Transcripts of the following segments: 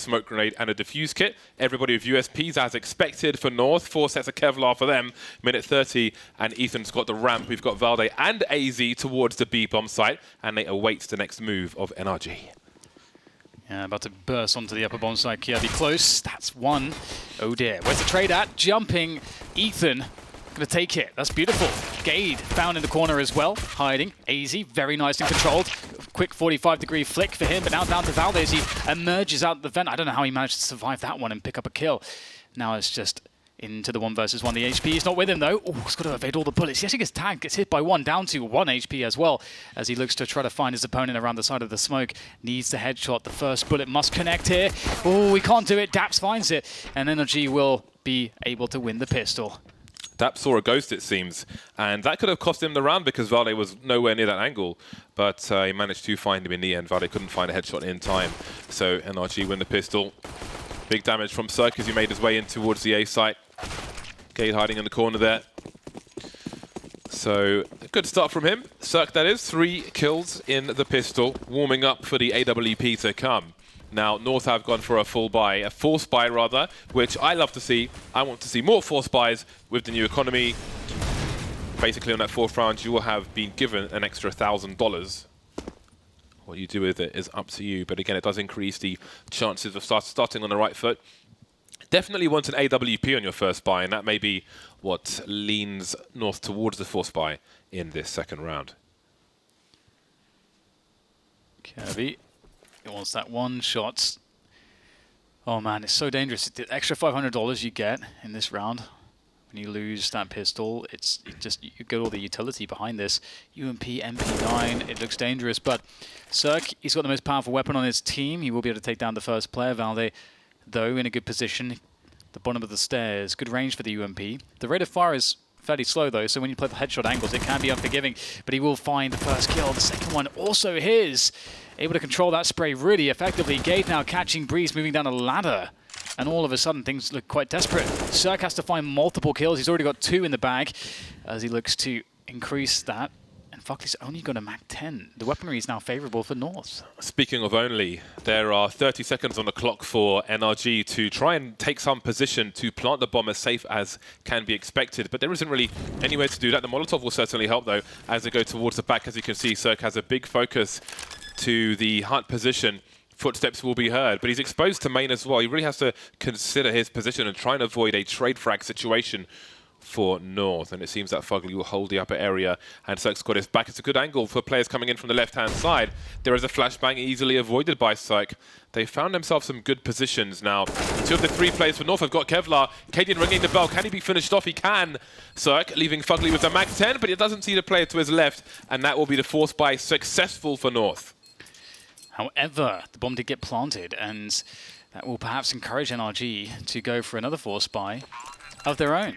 smoke grenade and a defuse kit. Everybody with USPs as expected for North. 4 sets of Kevlar for them. Minute 30, and Ethan's got the ramp. We've got Valde and AZ towards the B-bomb site, and they await the next move of NRG. Yeah, about to burst onto the upper bomb side. Kirby close. That's one. Oh dear. Where's the trade at? Jumping. Ethan gonna take it. That's beautiful. Gade found in the corner as well. Hiding. AZ very nice and controlled. Quick 45-degree flick for him, but now down to Valde as he emerges out the vent. I don't know how he managed to survive that one and pick up a kill. Now it's just into the 1 versus 1. The HP is not with him though. Oh, he's got to evade all the bullets. He actually gets tagged, gets hit by one, down to 1 HP as well, as he looks to try to find his opponent around the side of the smoke. Needs the headshot. The first bullet must connect here. Oh, he can't do it. Daps finds it, and NRG will be able to win the pistol. Daps saw a ghost, it seems, and that could have cost him the round because Valde was nowhere near that angle, but he managed to find him in the end. Valde couldn't find a headshot in time, so NRG win the pistol. Big damage from Cirque as he made his way in towards the A site. Gade hiding in the corner there. So, a good start from him. Cirque, that is. 3 kills in the pistol, warming up for the AWP to come. Now, North have gone for a full buy, a force buy rather, which I love to see. I want to see more force buys with the new economy. Basically, on that 4th round, you will have been given an extra $1,000. What you do with it is up to you, but again, it does increase the chances of starting on the right foot. Definitely want an AWP on your first buy, and that may be what leans North towards the force buy in this 2nd round. Kirby, he wants that one shot. Oh man, it's so dangerous. The extra $500 you get in this round when you lose that pistol, it's just, you get all the utility behind this. UMP, MP9, it looks dangerous, but Cirque, he's got the most powerful weapon on his team. He will be able to take down the first player. Valde, though, in a good position. The bottom of the stairs, good range for the UMP. The rate of fire is fairly slow though, so when you play the headshot angles, it can be unforgiving, but he will find the first kill. The second one also his. Able to control that spray really effectively. Gade now catching Breeze, moving down a ladder. And all of a sudden, things look quite desperate. Cirque has to find multiple kills. He's already got 2 in the bag as he looks to increase that. And Fuckley's only got a Mac 10. The weaponry is now favorable for North. Speaking of only, there are 30 seconds on the clock for NRG to try and take some position to plant the bomb as safe as can be expected. But there isn't really anywhere to do that. The Molotov will certainly help, though, as they go towards the back. As you can see, Cirque has a big focus to the hut position. Footsteps will be heard, but he's exposed to main as well. He really has to consider his position and try and avoid a trade frag situation for North, and it seems that Fugley will hold the upper area, and Cirque's got his back. It's a good angle for players coming in from the left-hand side. There is a flashbang easily avoided by Cirque. They found themselves some good positions now. 2 of the 3 players for North have got Kevlar. Cadian ringing the bell. Can he be finished off? He can. Cirque leaving Fugley with the Mac 10, but he doesn't see the player to his left, and that will be the force buy successful for North. However, the bomb did get planted, and that will perhaps encourage NRG to go for another force buy of their own.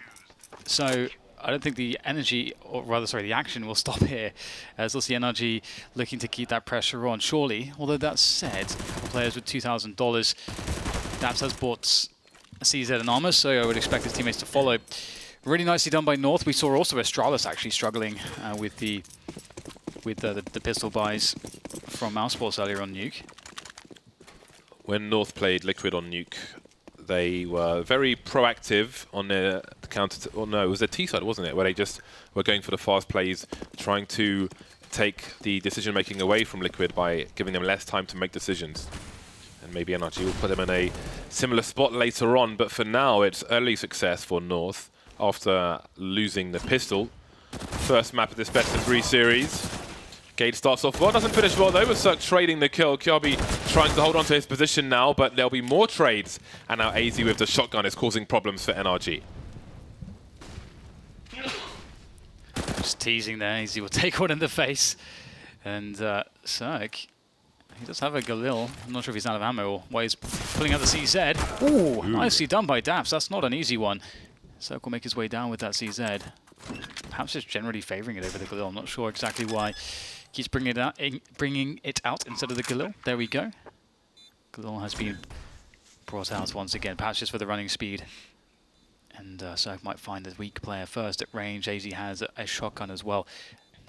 So I don't think the energy, or rather, sorry, the action will stop here, as we'll see NRG looking to keep that pressure on, surely. Although that said, players with $2,000, Daps has bought CZ and Armor, so I would expect his teammates to follow. Really nicely done by North. We saw also Astralis actually struggling with the pistol buys from Mousesports earlier on Nuke. When North played Liquid on Nuke, they were very proactive on their counter. Or no, it was their T side, wasn't it? Where they just were going for the fast plays, trying to take the decision making away from Liquid by giving them less time to make decisions. And maybe NRG will put them in a similar spot later on. But for now, it's early success for North after losing the pistol. First map of this best of 3 series. Gade starts off well, doesn't finish well though, with Cirque trading the kill. Kjabi trying to hold on to his position now, but there'll be more trades. And now AZ with the shotgun is causing problems for NRG. Just teasing there, AZ will take one in the face. And Cirque, he does have a Galil. I'm not sure if he's out of ammo or why he's pulling out the CZ. Ooh, nicely done by Daps. That's not an easy one. Cirque will make his way down with that CZ. Perhaps just generally favouring it over the Galil. I'm not sure exactly why. Keeps bringing it out instead of the Galil. There we go. Galil has been brought out once again, perhaps just for the running speed. And Cirque might find the weak player first at range. AZ has a shotgun as well.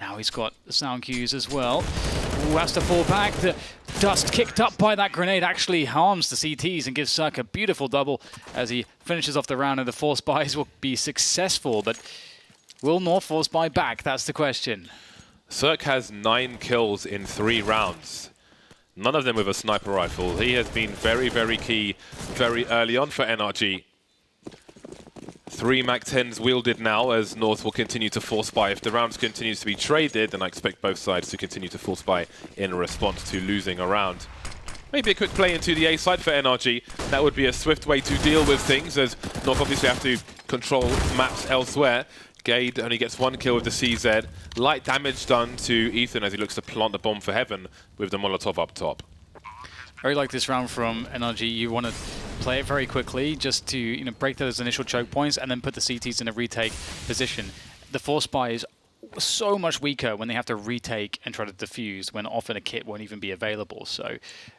Now he's got the sound cues as well. Ooh, has to fall back. The dust kicked up by that grenade actually harms the CTs and gives Cirque a beautiful double as he finishes off the round, and the Force Buys will be successful. But will North Force Buy back? That's the question. Cirque has 9 kills in 3 rounds. None of them with a sniper rifle. He has been very, very key very early on for NRG. 3 MAC-10s wielded now as North will continue to force buy. If the rounds continues to be traded, then I expect both sides to continue to force buy in response to losing a round. Maybe a quick play into the A side for NRG. That would be a swift way to deal with things, as North obviously have to control maps elsewhere. Gade only gets 1 kill with the CZ. Light damage done to Ethan as he looks to plant the bomb for Heaven with the Molotov up top. Very like this round from NRG. You want to play it very quickly just to break those initial choke points and then put the CTs in a retake position. The Force Buy is so much weaker when they have to retake and try to defuse when often a kit won't even be available. So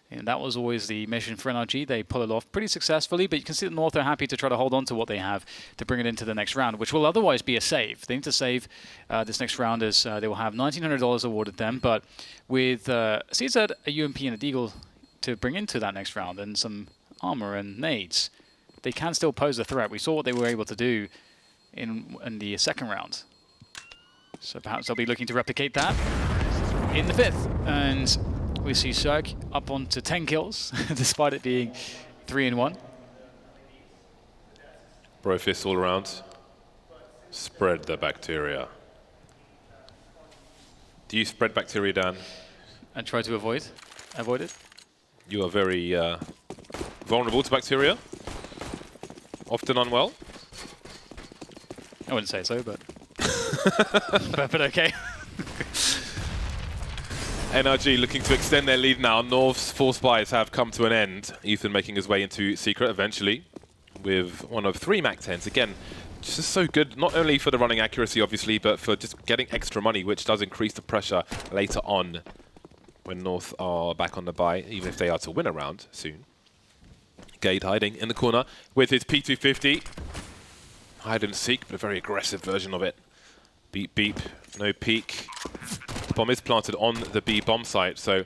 that was always the mission for NRG. They pull it off pretty successfully, but you can see that North are happy to try to hold on to what they have to bring it into the next round, which will otherwise be a save. They need to save this next round as they will have $1,900 awarded them, but with CZ, a UMP, and a Deagle to bring into that next round and some armor and nades, they can still pose a threat. We saw what they were able to do in the second round. So perhaps they'll be looking to replicate that in the 5th. And we see Cirque up onto 10 kills, despite it being 3-1. Brofist all around. Spread the bacteria. Do you spread bacteria, Dan? And try to avoid it? You are very vulnerable to bacteria. Often unwell. I wouldn't say so, but but okay. NRG looking to extend their lead now. North's Force Buys have come to an end. Ethan making his way into Secret eventually with one of 3 MAC-10s. Again, just so good, not only for the running accuracy, obviously, but for just getting extra money, which does increase the pressure later on when North are back on the buy, even if they are to win a round soon. Gade hiding in the corner with his P250. Hide and seek, but a very aggressive version of it. Beep, beep, no peek. Bomb is planted on the B bomb site, so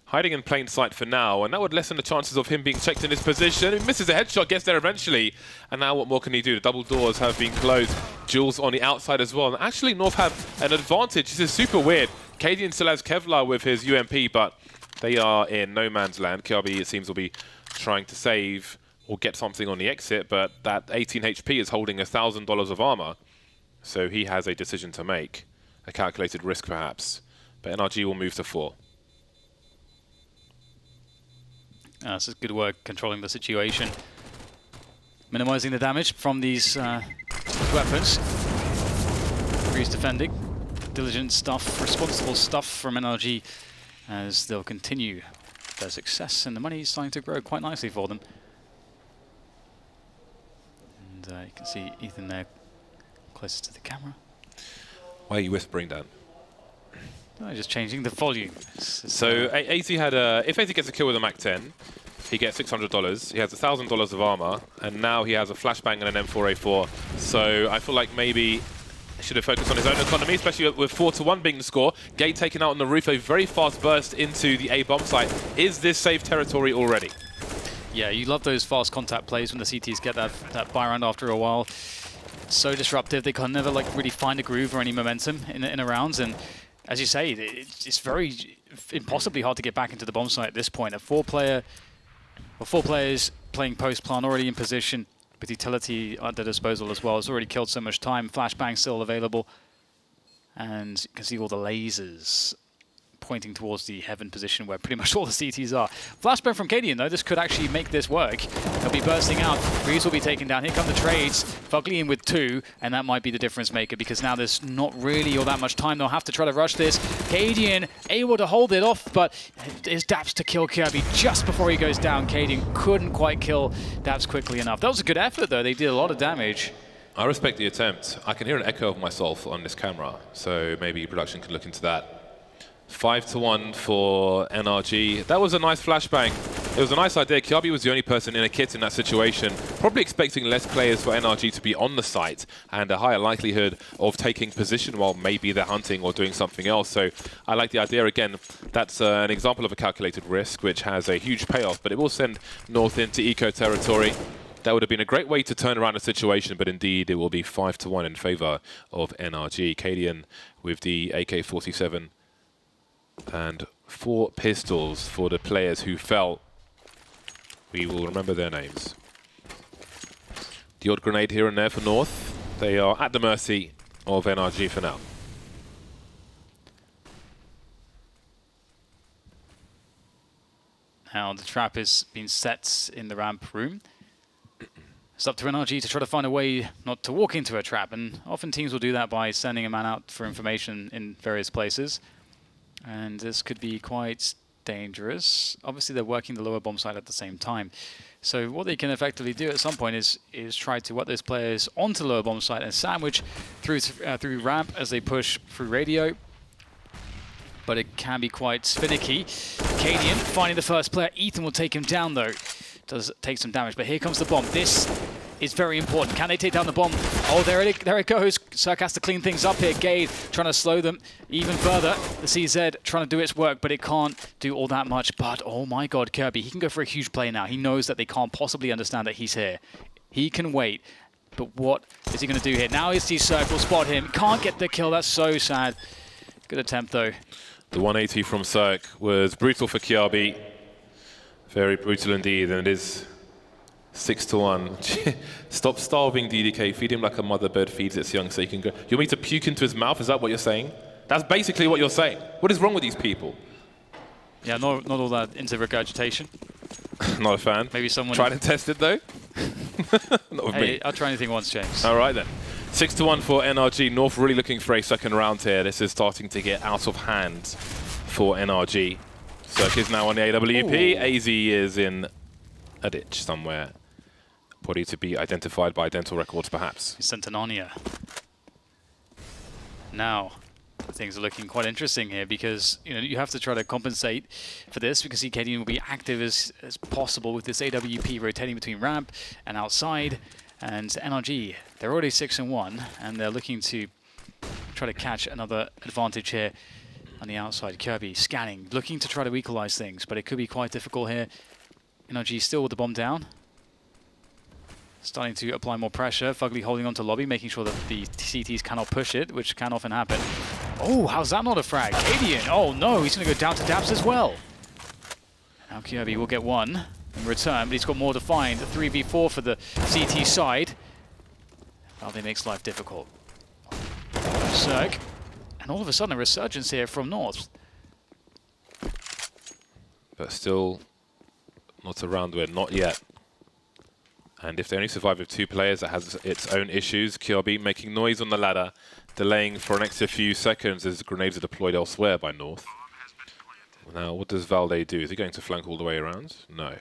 hiding in plain sight for now, and that would lessen the chances of him being checked in his position. He misses a headshot, gets there eventually, and now what more can he do? The double doors have been closed. Jules on the outside as well, and actually North have an advantage. This is super weird. Cadian still has Kevlar with his UMP, but they are in no man's land. KRB, it seems, will be trying to save or get something on the exit, but that 18 HP is holding $1,000 of armor, so he has a decision to make. A calculated risk, perhaps. But NRG will move to 4. This is good work controlling the situation. Minimizing the damage from these weapons. Freeze defending. Diligent stuff, responsible stuff from NRG as they'll continue their success, and the money is starting to grow quite nicely for them. And you can see Ethan there closest to the camera. Why are you whispering, Dan? Just changing the volume. So AZ had if AZ gets a kill with a MAC-10, he gets $600. He has $1,000 of armor, and now he has a flashbang and an M4A4. So I feel like maybe he should have focused on his own economy, especially with 4-1 being the score. Gate taken out on the roof, a very fast burst into the A bomb site. Is this safe territory already? Yeah, you love those fast contact plays when the CTs get that buy round after a while. So disruptive, they can never really find a groove or any momentum in a rounds, and as you say, it's very impossibly hard to get back into the bomb site at this point. 4 players playing post plan already in position with utility at their disposal as well. It's already killed so much time. Flashbang still available, and you can see all the lasers pointing towards the Heaven position where pretty much all the CTs are. Flashbang from Cadian, though. This could actually make this work. They'll be bursting out. Reeves will be taken down. Here come the trades. Fugly in with 2, and that might be the difference maker because now there's not really all that much time. They'll have to try to rush this. Cadian able to hold it off, but is Daps to kill Kirby just before he goes down. Cadian couldn't quite kill Daps quickly enough. That was a good effort, though. They did a lot of damage. I respect the attempt. I can hear an echo of myself on this camera, so maybe production can look into that. 5-1 for NRG. That was a nice flashbang. It was a nice idea. Kiabi was the only person in a kit in that situation, probably expecting less players for NRG to be on the site and a higher likelihood of taking position while maybe they're hunting or doing something else. So I like the idea. Again, that's an example of a calculated risk, which has a huge payoff, but it will send North into eco territory. That would have been a great way to turn around a situation, but indeed it will be 5-1 in favor of NRG. Cadian with the AK-47 and 4 pistols for the players who fell. We will remember their names. The odd grenade here and there for North. They are at the mercy of NRG for now. Now the trap has been set in the ramp room. It's up to NRG to try to find a way not to walk into a trap, and often teams will do that by sending a man out for information in various places. And this could be quite dangerous. Obviously, they're working the lower bomb site at the same time. So what they can effectively do at some point is try to work those players onto the lower bomb site and sandwich through ramp as they push through radio. But it can be quite finicky. Cadian finding the first player. Ethan will take him down, though. Does take some damage, but here comes the bomb. This is very important. Can they take down the bomb? Oh, there it goes. Circ has to clean things up here. Gade trying to slow them even further. The CZ trying to do its work, but it can't do all that much. But, oh my god, Kirby, he can go for a huge play now. He knows that they can't possibly understand that he's here. He can wait. But what is he going to do here? Now is Circ will spot him. Can't get the kill. That's so sad. Good attempt, though. The 180 from Circ was brutal for Kiabi. Very brutal indeed, and it is 6-1. Stop starving DDK, feed him like a mother bird feeds its young so he can go. You want me to puke into his mouth? Is that what you're saying? That's basically what you're saying. What is wrong with these people? Yeah, not all that into regurgitation. Not a fan. Maybe someone... Tried and tested, though? Not with me. I'll try anything once, James. All right, then. 6-1 for NRG. North really looking for a second round here. This is starting to get out of hand for NRG. Circ is now on the AWP. Ooh. AZ is in a ditch somewhere. Probably to be identified by dental records, perhaps. Centenonia. Now, things are looking quite interesting here because you have to try to compensate for this because Cadian will be active as possible with this AWP rotating between ramp and outside. And NRG, they're already 6-1, and they're looking to try to catch another advantage here on the outside. Kirby scanning, looking to try to equalize things, but it could be quite difficult here. NRG still with the bomb down. Starting to apply more pressure. Fugly holding on to lobby, making sure that the CTs cannot push it, which can often happen. Oh, how's that not a frag? Cadian, oh no, he's going to go down to Daps as well. Now Kirby will get one in return, but he's got more to find. A 3v4 for the CT side. Valde makes life difficult. Circ. And all of a sudden a resurgence here from North. But still not a round win, not yet. And if they only survive with 2 players, that has its own issues. Kiabi making noise on the ladder, delaying for an extra few seconds as grenades are deployed elsewhere by North. Now, what does Valde do? Is he going to flank all the way around? No.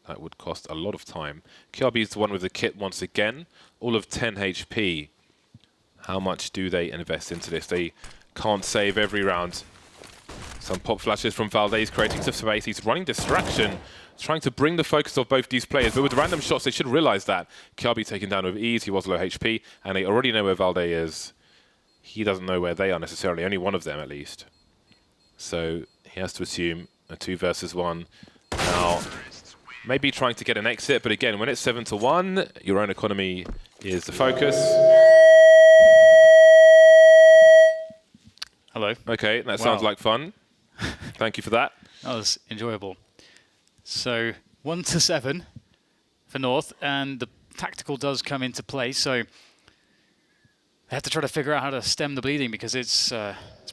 That would cost a lot of time. Kiabi is the one with the kit once again. All of 10 HP. How much do they invest into this? They can't save every round. Some pop flashes from Valdes creating some space. He's running distraction, trying to bring the focus of both these players. But with random shots, they should realize that. Kiabi taken down with ease. He was low HP, and they already know where Valde is. He doesn't know where they are necessarily, only one of them at least. So he has to assume a 2 versus 1. Now, maybe trying to get an exit, but again, when it's 7-1, your own economy is the focus. Hello. Okay, that sounds like fun. Thank you for that. That was enjoyable. So 1-7 for North, and the tactical does come into play. So they have to try to figure out how to stem the bleeding because it's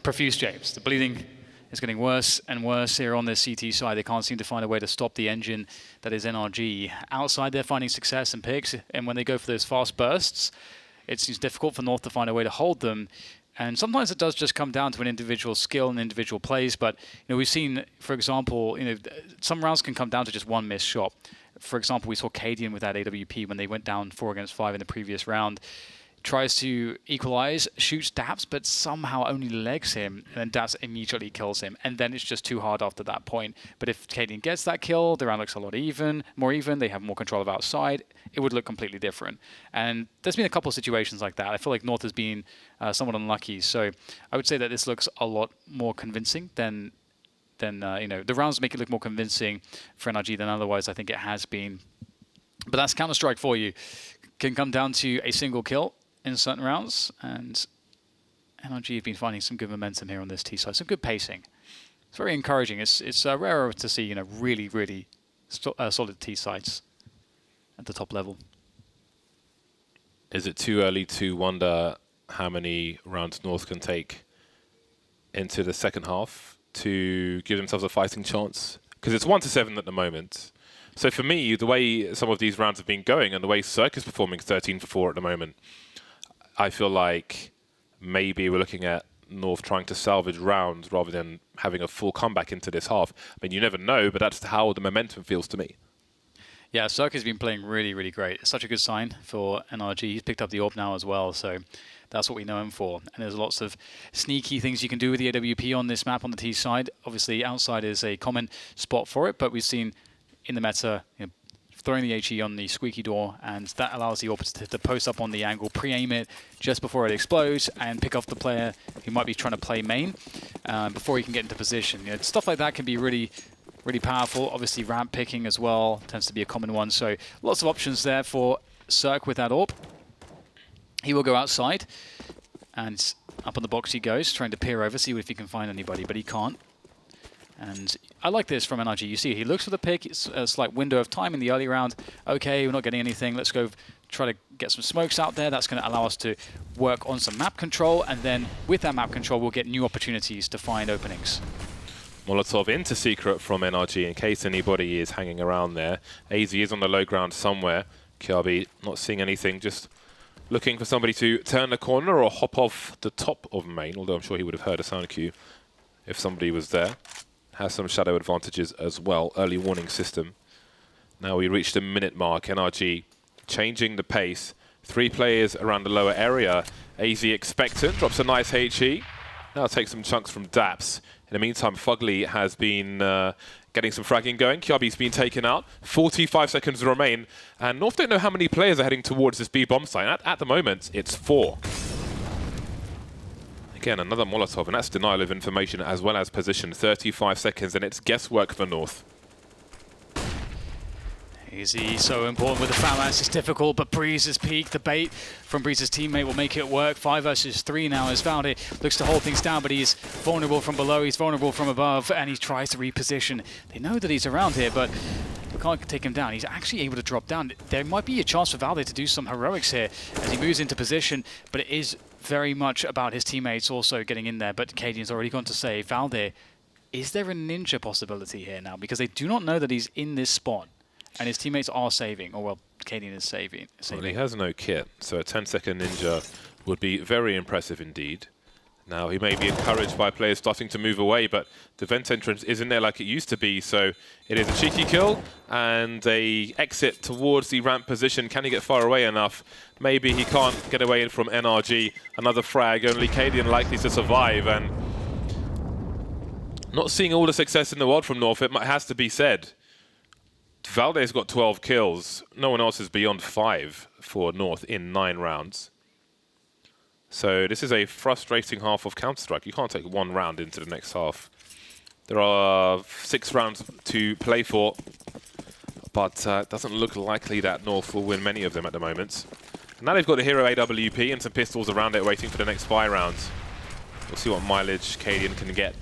profuse, James. The bleeding is getting worse and worse here on this CT side. They can't seem to find a way to stop the engine that is NRG. Outside, they're finding success and picks, and when they go for those fast bursts, it seems difficult for North to find a way to hold them. And sometimes it does just come down to an individual skill and individual plays. But we've seen, for example, some rounds can come down to just one missed shot. For example, we saw Cadian with that AWP when they went down 4 against 5 in the previous round. tries to equalize, shoots Daps, but somehow only legs him, and then Daps immediately kills him. And then it's just too hard after that point. But if Cadian gets that kill, the round looks a lot more even, they have more control of outside, it would look completely different. And there's been a couple of situations like that. I feel like North has been somewhat unlucky. So I would say that this looks a lot more convincing than the rounds make it look more convincing for NRG than otherwise I think it has been. But that's Counter-Strike for you. Can come down to a single kill in certain rounds, and NRG have been finding some good momentum here on this T side, some good pacing. It's very encouraging. It's rarer to see really solid T sides at the top level. Is it too early to wonder how many rounds North can take into the second half to give themselves a fighting chance? Because it's 1-7 at the moment. So for me, the way some of these rounds have been going and the way Cirque is performing 13 for 4 at the moment, I feel like maybe we're looking at North trying to salvage rounds rather than having a full comeback into this half. I mean, you never know, but that's how the momentum feels to me. Yeah, Cirque has been playing really great. It's such a good sign for NRG. He's picked up the AWP now as well, so that's what we know him for. And there's lots of sneaky things you can do with the AWP on this map on the T side. Obviously, outside is a common spot for it, but we've seen in the meta, throwing the HE on the squeaky door, and that allows the AWP to post up on the angle, pre-aim it just before it explodes, and pick off the player who might be trying to play main before he can get into position. Stuff like that can be really powerful. Obviously, ramp picking as well tends to be a common one. So lots of options there for Cirque with that AWP. He will go outside, and up on the box he goes, trying to peer over, see if he can find anybody, but he can't. And I like this from NRG. You see, he looks for the pick. It's a slight window of time in the early round. Okay, we're not getting anything. Let's go try to get some smokes out there. That's going to allow us to work on some map control. And then with that map control, we'll get new opportunities to find openings. Molotov into Secret from NRG in case anybody is hanging around there. AZ is on the low ground somewhere. Kjaerbye not seeing anything, just looking for somebody to turn the corner or hop off the top of main, although I'm sure he would have heard a sound cue if somebody was there. Has some shadow advantages as well. Early warning system. Now we reached the minute mark. NRG changing the pace. 3 players around the lower area. AZ expectant. Drops a nice HE. Now takes some chunks from Daps. In the meantime, Fugly has been getting some fragging going. Kjaerbye's been taken out. 45 seconds remain. And North don't know how many players are heading towards this B bomb site. At the moment, it's 4. Again, another Molotov, and that's denial of information as well as position. 35 seconds, and it's guesswork for North. Easy, so important with the FAMAS. It's difficult, but Breeze has peaked. The bait from Breeze's teammate will make it work. 5 versus 3 now as Valde looks to hold things down, but he's vulnerable from below, he's vulnerable from above, and he tries to reposition. They know that he's around here, but we can't take him down. He's actually able to drop down. There might be a chance for Valde to do some heroics here as he moves into position, but it is very much about his teammates also getting in there. But Cadian's already gone to say, Valde, is there a ninja possibility here now? Because they do not know that he's in this spot, and his teammates are saving, or well, Cadian is saving. Well, he has no kit, so a 10-second ninja would be very impressive indeed. Now, he may be encouraged by players starting to move away, but the vent entrance isn't there like it used to be, so it is a cheeky kill and a exit towards the ramp position. Can he get far away enough? Maybe he can't get away from NRG. Another frag, only Cadian likely to survive, and not seeing all the success in the world from North, it has to be said. Valde's got 12 kills. No one else is beyond 5 for North in 9 rounds. So this is a frustrating half of Counter-Strike. You can't take 1 round into the next half. There are 6 rounds to play for, but it doesn't look likely that North will win many of them at the moment. And now they've got the Hero AWP and some pistols around it waiting for the next buy rounds. We'll see what mileage Cadian can get.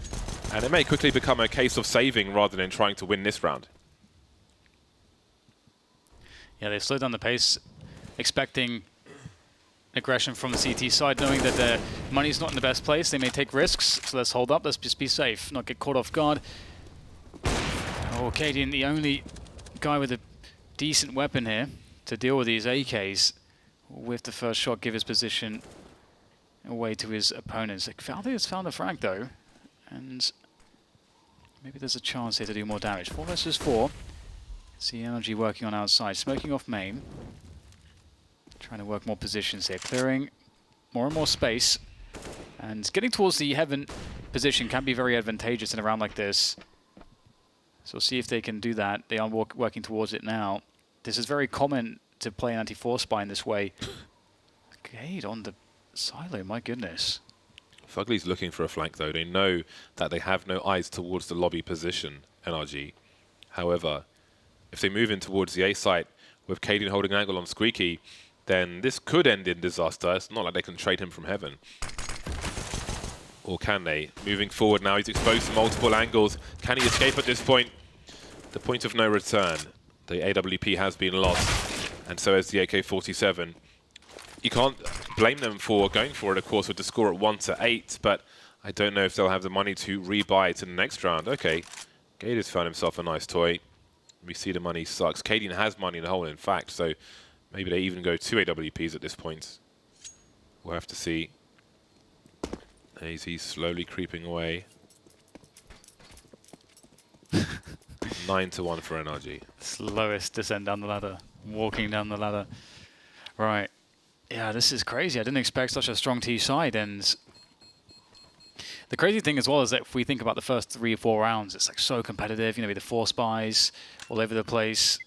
And it may quickly become a case of saving rather than trying to win this round. Yeah, they've slowed down the pace, expecting aggression from the CT side, knowing that their money's not in the best place. They may take risks, so let's hold up, let's just be safe, not get caught off guard. Oh, Cadian, the only guy with a decent weapon here to deal with these AKs, with the first shot, give his position away to his opponents. Valde has found a frag though, and maybe there's a chance here to do more damage. 4 versus 4. See NRG working on outside, smoking off main. Trying to work more positions here, clearing more and more space. And getting towards the heaven position can be very advantageous in a round like this. So we'll see if they can do that. They are working towards it now. This is very common to play an anti-force spy in this way. Gade on the silo, my goodness. Fugly's looking for a flank though. They know that they have no eyes towards the lobby position, NRG. However, if they move in towards the A site with Cadian holding angle on Squeaky, then this could end in disaster. It's not like they can trade him from heaven. Or can they? Moving forward now, he's exposed to multiple angles. Can he escape at this point? The point of no return. The AWP has been lost, and so has the AK-47. You can't blame them for going for it, of course, with the score at 1-8, but I don't know if they'll have the money to rebuy it in the next round. Okay, Gade has found himself a nice toy. We see the money sucks. Cadian has money in the hole, in fact, so maybe they even go 2 AWPs at this point. We'll have to see. He's slowly creeping away. 9-1 for NRG. Slowest descent down the ladder. Walking down the ladder. Right. Yeah, this is crazy. I didn't expect such a strong T side. And the crazy thing as well is that if we think about the first 3 or 4 rounds, it's like so competitive. You know, with the 4 spies all over the place.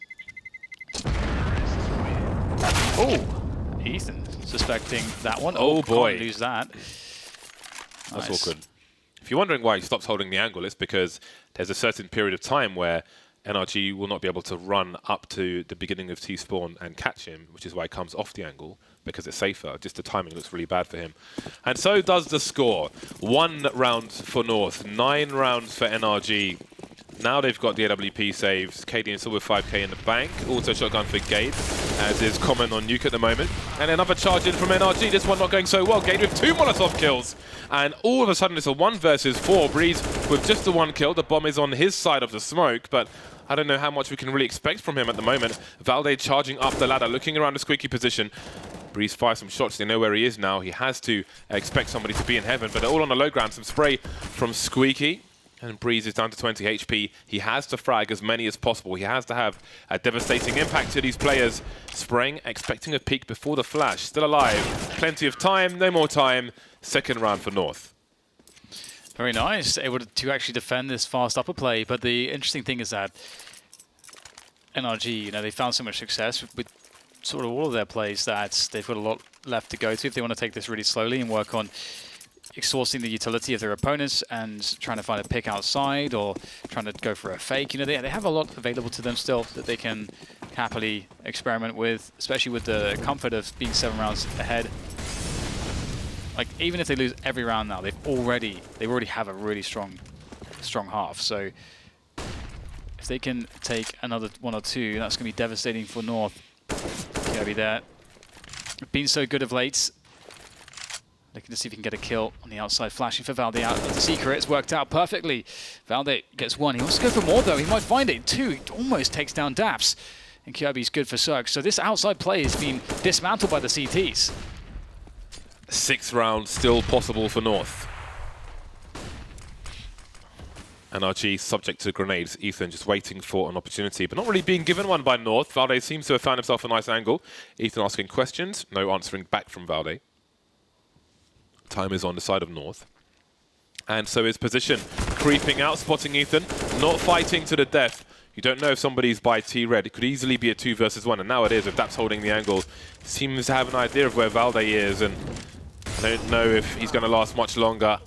Oh, Ethan suspecting that one. Oh boy. Can't lose that. That's Nice. awkward. If you're wondering why he stops holding the angle, it's because there's a certain period of time where NRG will not be able to run up to the beginning of T-spawn and catch him, which is why he comes off the angle, because it's safer. Just the timing looks really bad for him. And so does the score. 1 round for North, 9 rounds for NRG. Now they've got the AWP saves. Cadian still with 5k in the bank. Also shotgun for Gade, as is common on Nuke at the moment. And another charge in from NRG. This one not going so well. Gade with 2 Molotov kills. And all of a sudden it's a 1 versus 4. Breeze with just the 1 kill. The bomb is on his side of the smoke, but I don't know how much we can really expect from him at the moment. Valde charging up the ladder, looking around the Squeaky position. Breeze fires some shots. They know where he is now. He has to expect somebody to be in heaven, but they're all on the low ground. Some spray from Squeaky. And Breeze is down to 20 HP. He has to frag as many as possible. He has to have a devastating impact to these players. Spraying, expecting a peek before the flash. Still alive. Plenty of time, no more time. Second round for North. Very nice. Able to actually defend this fast upper play. But the interesting thing is that NRG, you know, they found so much success with sort of all of their plays that they've got a lot left to go to if they want to take this really slowly and work on exhausting the utility of their opponents and trying to find a pick outside or trying to go for a fake. You know, they have a lot available to them still that they can happily experiment with, especially with the comfort of being 7 rounds ahead. Like, even if they lose every round now, they already have a really strong half. So if they can take another 1 or 2, that's going to be devastating for North. Kirby there. Been so good of late. Looking to see if he can get a kill on the outside. Flashing for Valde out of the secret. It's worked out perfectly. Valde gets 1. He wants to go for more, though. He might find it. 2. He almost takes down Daps. And Kirby's good for Cirque. So this outside play has been dismantled by the CTs. 6 rounds still possible for North. NRG subject to grenades. Ethan just waiting for an opportunity, but not really being given one by North. Valde seems to have found himself a nice angle. Ethan asking questions. No answering back from Valde. Time is on the side of North. And so his position creeping out, spotting Ethan, not fighting to the death. You don't know if somebody's by T-Red. It could easily be a 2 versus 1, and now it is if Daps holding the angle. Seems to have an idea of where Valde is, and I don't know if he's going to last much longer.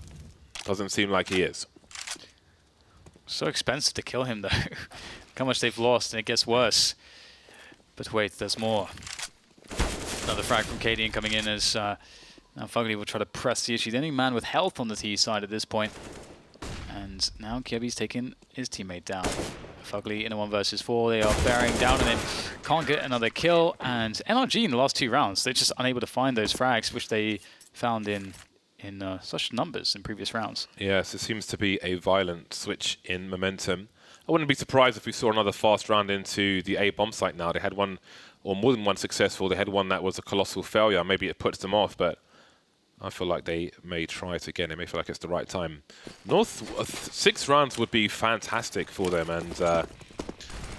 Doesn't seem like he is. So expensive to kill him, though. How much they've lost, and it gets worse. But wait, there's more. Another frag from Cadian coming in as now Fugly will try to press the issue. The only man with health on the T side at this point. And now Kirby's taking his teammate down. Fugly in a 1 versus 4. They are bearing down and then can't get another kill. And NRG in the last 2 rounds, they're just unable to find those frags, which they found in such numbers in previous rounds. Yes, it seems to be a violent switch in momentum. I wouldn't be surprised if we saw another fast round into the A bomb site now. They had one, or more than one successful. They had one that was a colossal failure. Maybe it puts them off, but I feel like they may try it again. They may feel like it's the right time. North, 6 rounds would be fantastic for them. And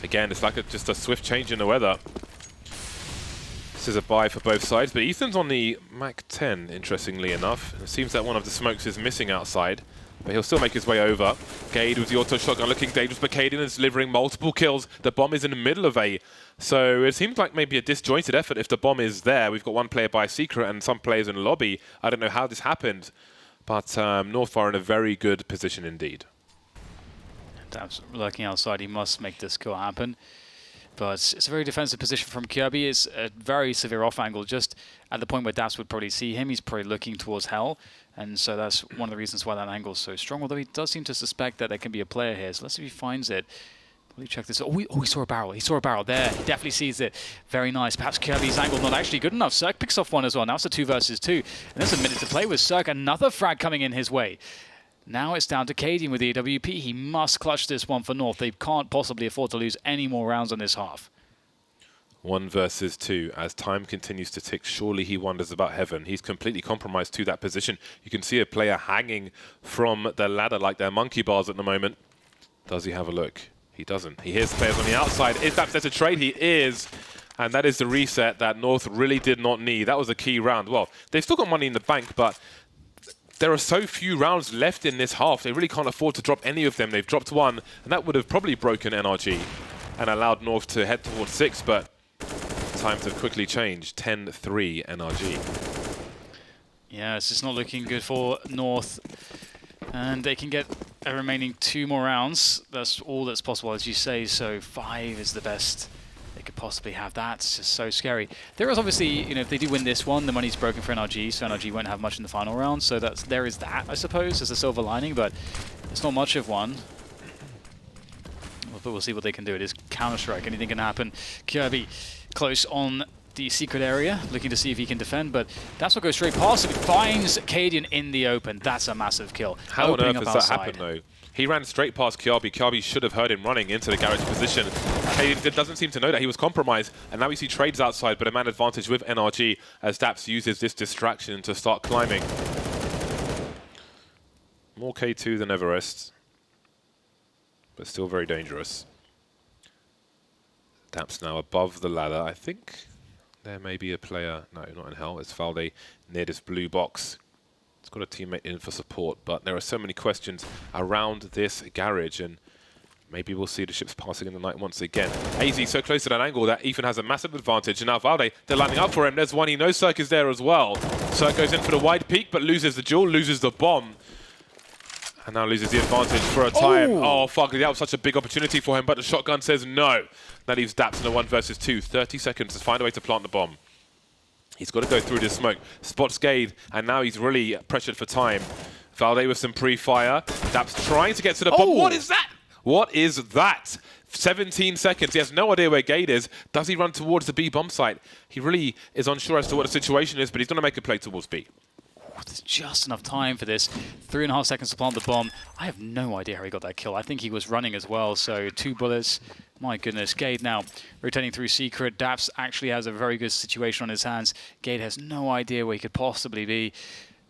again, it's like just a swift change in the weather. This is a buy for both sides, but Ethan's on the Mac 10, interestingly enough. It seems that one of the smokes is missing outside, but he'll still make his way over. Gade with the auto shotgun looking dangerous, but Kaden is delivering multiple kills. The bomb is in the middle of A. So it seems like maybe a disjointed effort if the bomb is there. We've got one player by secret and some players in lobby. I don't know how this happened, but North are in a very good position indeed. Dabs lurking outside, he must make this kill happen. But it's a very defensive position from Kirby. It's a very severe off angle, just at the point where Dabs would probably see him. He's probably looking towards Hell, and so that's one of the reasons why that angle is so strong, although he does seem to suspect that there can be a player here. So let's see if he finds it. Let me check this. Oh, he saw a barrel. He saw a barrel there. He definitely sees it. Very nice. Perhaps Kirby's angle not actually good enough. Cirque picks off one as well. Now it's a 2 versus 2. And there's a minute to play with Cirque. Another frag coming in his way. Now it's down to Cadian with the AWP. He must clutch this one for North. They can't possibly afford to lose any more rounds on this half. 1 versus 2. As time continues to tick, surely he wonders about heaven. He's completely compromised to that position. You can see a player hanging from the ladder like they're monkey bars at the moment. Does he have a look? He doesn't. He hears players on the outside. Is that set a trade? He is. And that is the reset that North really did not need. That was a key round. Well, they've still got money in the bank, but there are so few rounds left in this half. They really can't afford to drop any of them. They've dropped one, and that would have probably broken NRG and allowed North to head towards 6, but times have quickly changed. 10-3 NRG. Yeah, it's just not looking good for North. And they can get a remaining 2 more rounds. That's all that's possible, as you say. So 5 is the best they could possibly have. That's just so scary. There is obviously, you know, if they do win this one, the money's broken for NRG, so NRG won't have much in the final round. So there is that, I suppose, as a silver lining, but it's not much of one. But we'll see what they can do. It is Counter-Strike. Anything can happen. Kirby close on the secret area, looking to see if he can defend, but that's what goes straight past him. Finds Cadian in the open. That's a massive kill. How on earth does that happen, though? He ran straight past Kjaerbye. Kjaerbye should have heard him running into the garage position. Cadian doesn't seem to know that he was compromised, and now we see trades outside, but a man advantage with NRG as Daps uses this distraction to start climbing. More K2 than Everest, but still very dangerous. Daps now above the ladder. I think there may be a player. No, not in Hell. It's Valde near this blue box. It's got a teammate in for support, but there are so many questions around this garage, and maybe we'll see the ships passing in the night once again. AZ so close to that angle that Ethan has a massive advantage, and now Valde, they're lining up for him. There's one. He knows Cirque is there as well. Cirque goes in for the wide peak, but loses the duel, loses the bomb. And now loses the advantage for a time. Oh, fuck, that was such a big opportunity for him, but the shotgun says no. That leaves Daps in a 1 versus 2. 30 seconds to find a way to plant the bomb. He's got to go through this smoke. Spots Gade, and now he's really pressured for time. Valde with some pre-fire. Daps trying to get to the bomb. What is that? What is that? 17 seconds. He has no idea where Gade is. Does he run towards the B bomb site? He really is unsure as to what the situation is, but he's going to make a play towards B. There's just enough time for this. 3.5 seconds to plant the bomb. I have no idea how he got that kill. I think he was running as well, so 2 bullets. My goodness. Gade now rotating through secret. Daps actually has a very good situation on his hands. Gade has no idea where he could possibly be.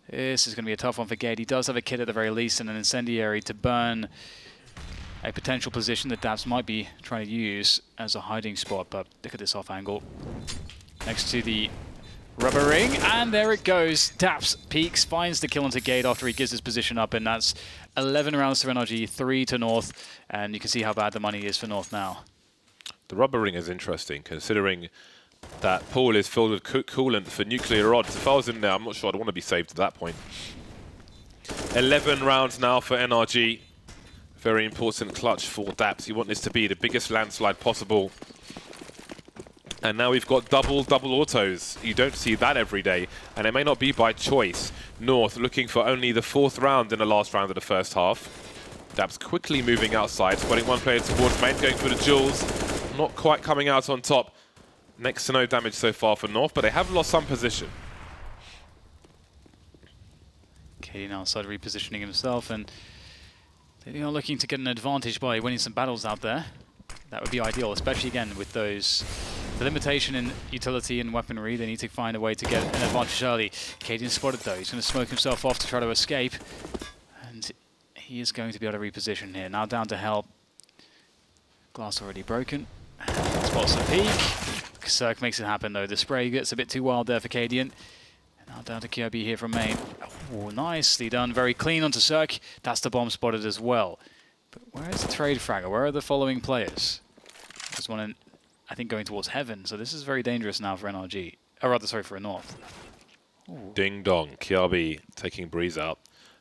This is going to be a tough one for Gade. He does have a kit at the very least and an incendiary to burn a potential position that Daps might be trying to use as a hiding spot, but look at this off angle. Next to the rubber ring, and there it goes. Daps peeks, finds the kill onto Gade after he gives his position up, and that's 11 rounds to NRG, 3 to North, and you can see how bad the money is for North now. The rubber ring is interesting, considering that pool is filled with coolant for nuclear rods. If I was in there, I'm not sure I'd want to be saved at that point. 11 rounds now for NRG. Very important clutch for Daps. You want this to be the biggest landslide possible. And now we've got double autos. You don't see that every day, and it may not be by choice. North looking for only the 4th round in the last round of the first half. Daps quickly moving outside, spotting one player towards main, going for the jewels. Not quite coming out on top. Next to no damage so far for North, but they have lost some position. Katie now started repositioning himself, and they're not looking to get an advantage by winning some battles out there. That would be ideal, especially again with those... The limitation in utility and weaponry, they need to find a way to get an advantage early. Cadian spotted though. He's going to smoke himself off to try to escape. And he is going to be able to reposition here. Now down to Hell. Glass already broken. Spots a peak. Cirque makes it happen though. The spray gets a bit too wild there for Cadian. Now down to Kjaerbye here from main. Oh, nicely done. Very clean onto Cirque. That's the bomb spotted as well. But where is the trade fragger? Where are the following players? There's one in, I think, going towards Heaven. So this is very dangerous now for NRG. Or rather, sorry, for North. Ooh. Ding dong. Kjaerbye taking Breeze out.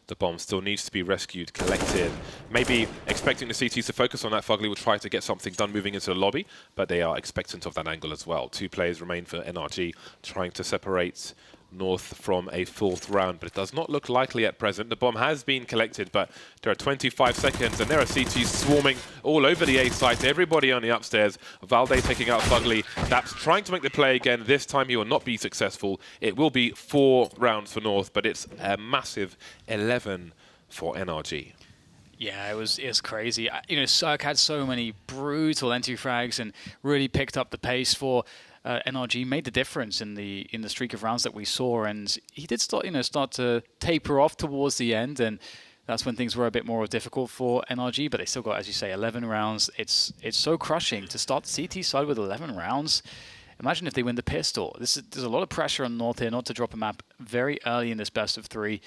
The bomb still needs to be rescued, collected. Maybe expecting the CTs to focus on that. Fugly will try to get something done moving into the lobby, but they are expectant of that angle as well. 2 players remain for NRG, trying to separate North from a 4th round, but it does not look likely at present. The bomb has been collected, but there are 25 seconds, and there are CTs swarming all over the A site. Everybody on the upstairs. Valde taking out Fugly. Daps trying to make the play again. This time he will not be successful. It will be 4 rounds for North, but it's a massive 11 for NRG. Yeah, it was crazy. You know, Cirque had so many brutal entry frags and really picked up the pace for NRG, made the difference in the streak of rounds that we saw, and he did start to taper off towards the end, and that's when things were a bit more difficult for NRG. But they still got, as you say, 11 rounds. It's so crushing to start the CT side with 11 rounds. Imagine if they win the pistol. There's a lot of pressure on North here not to drop a map very early in this best of 3,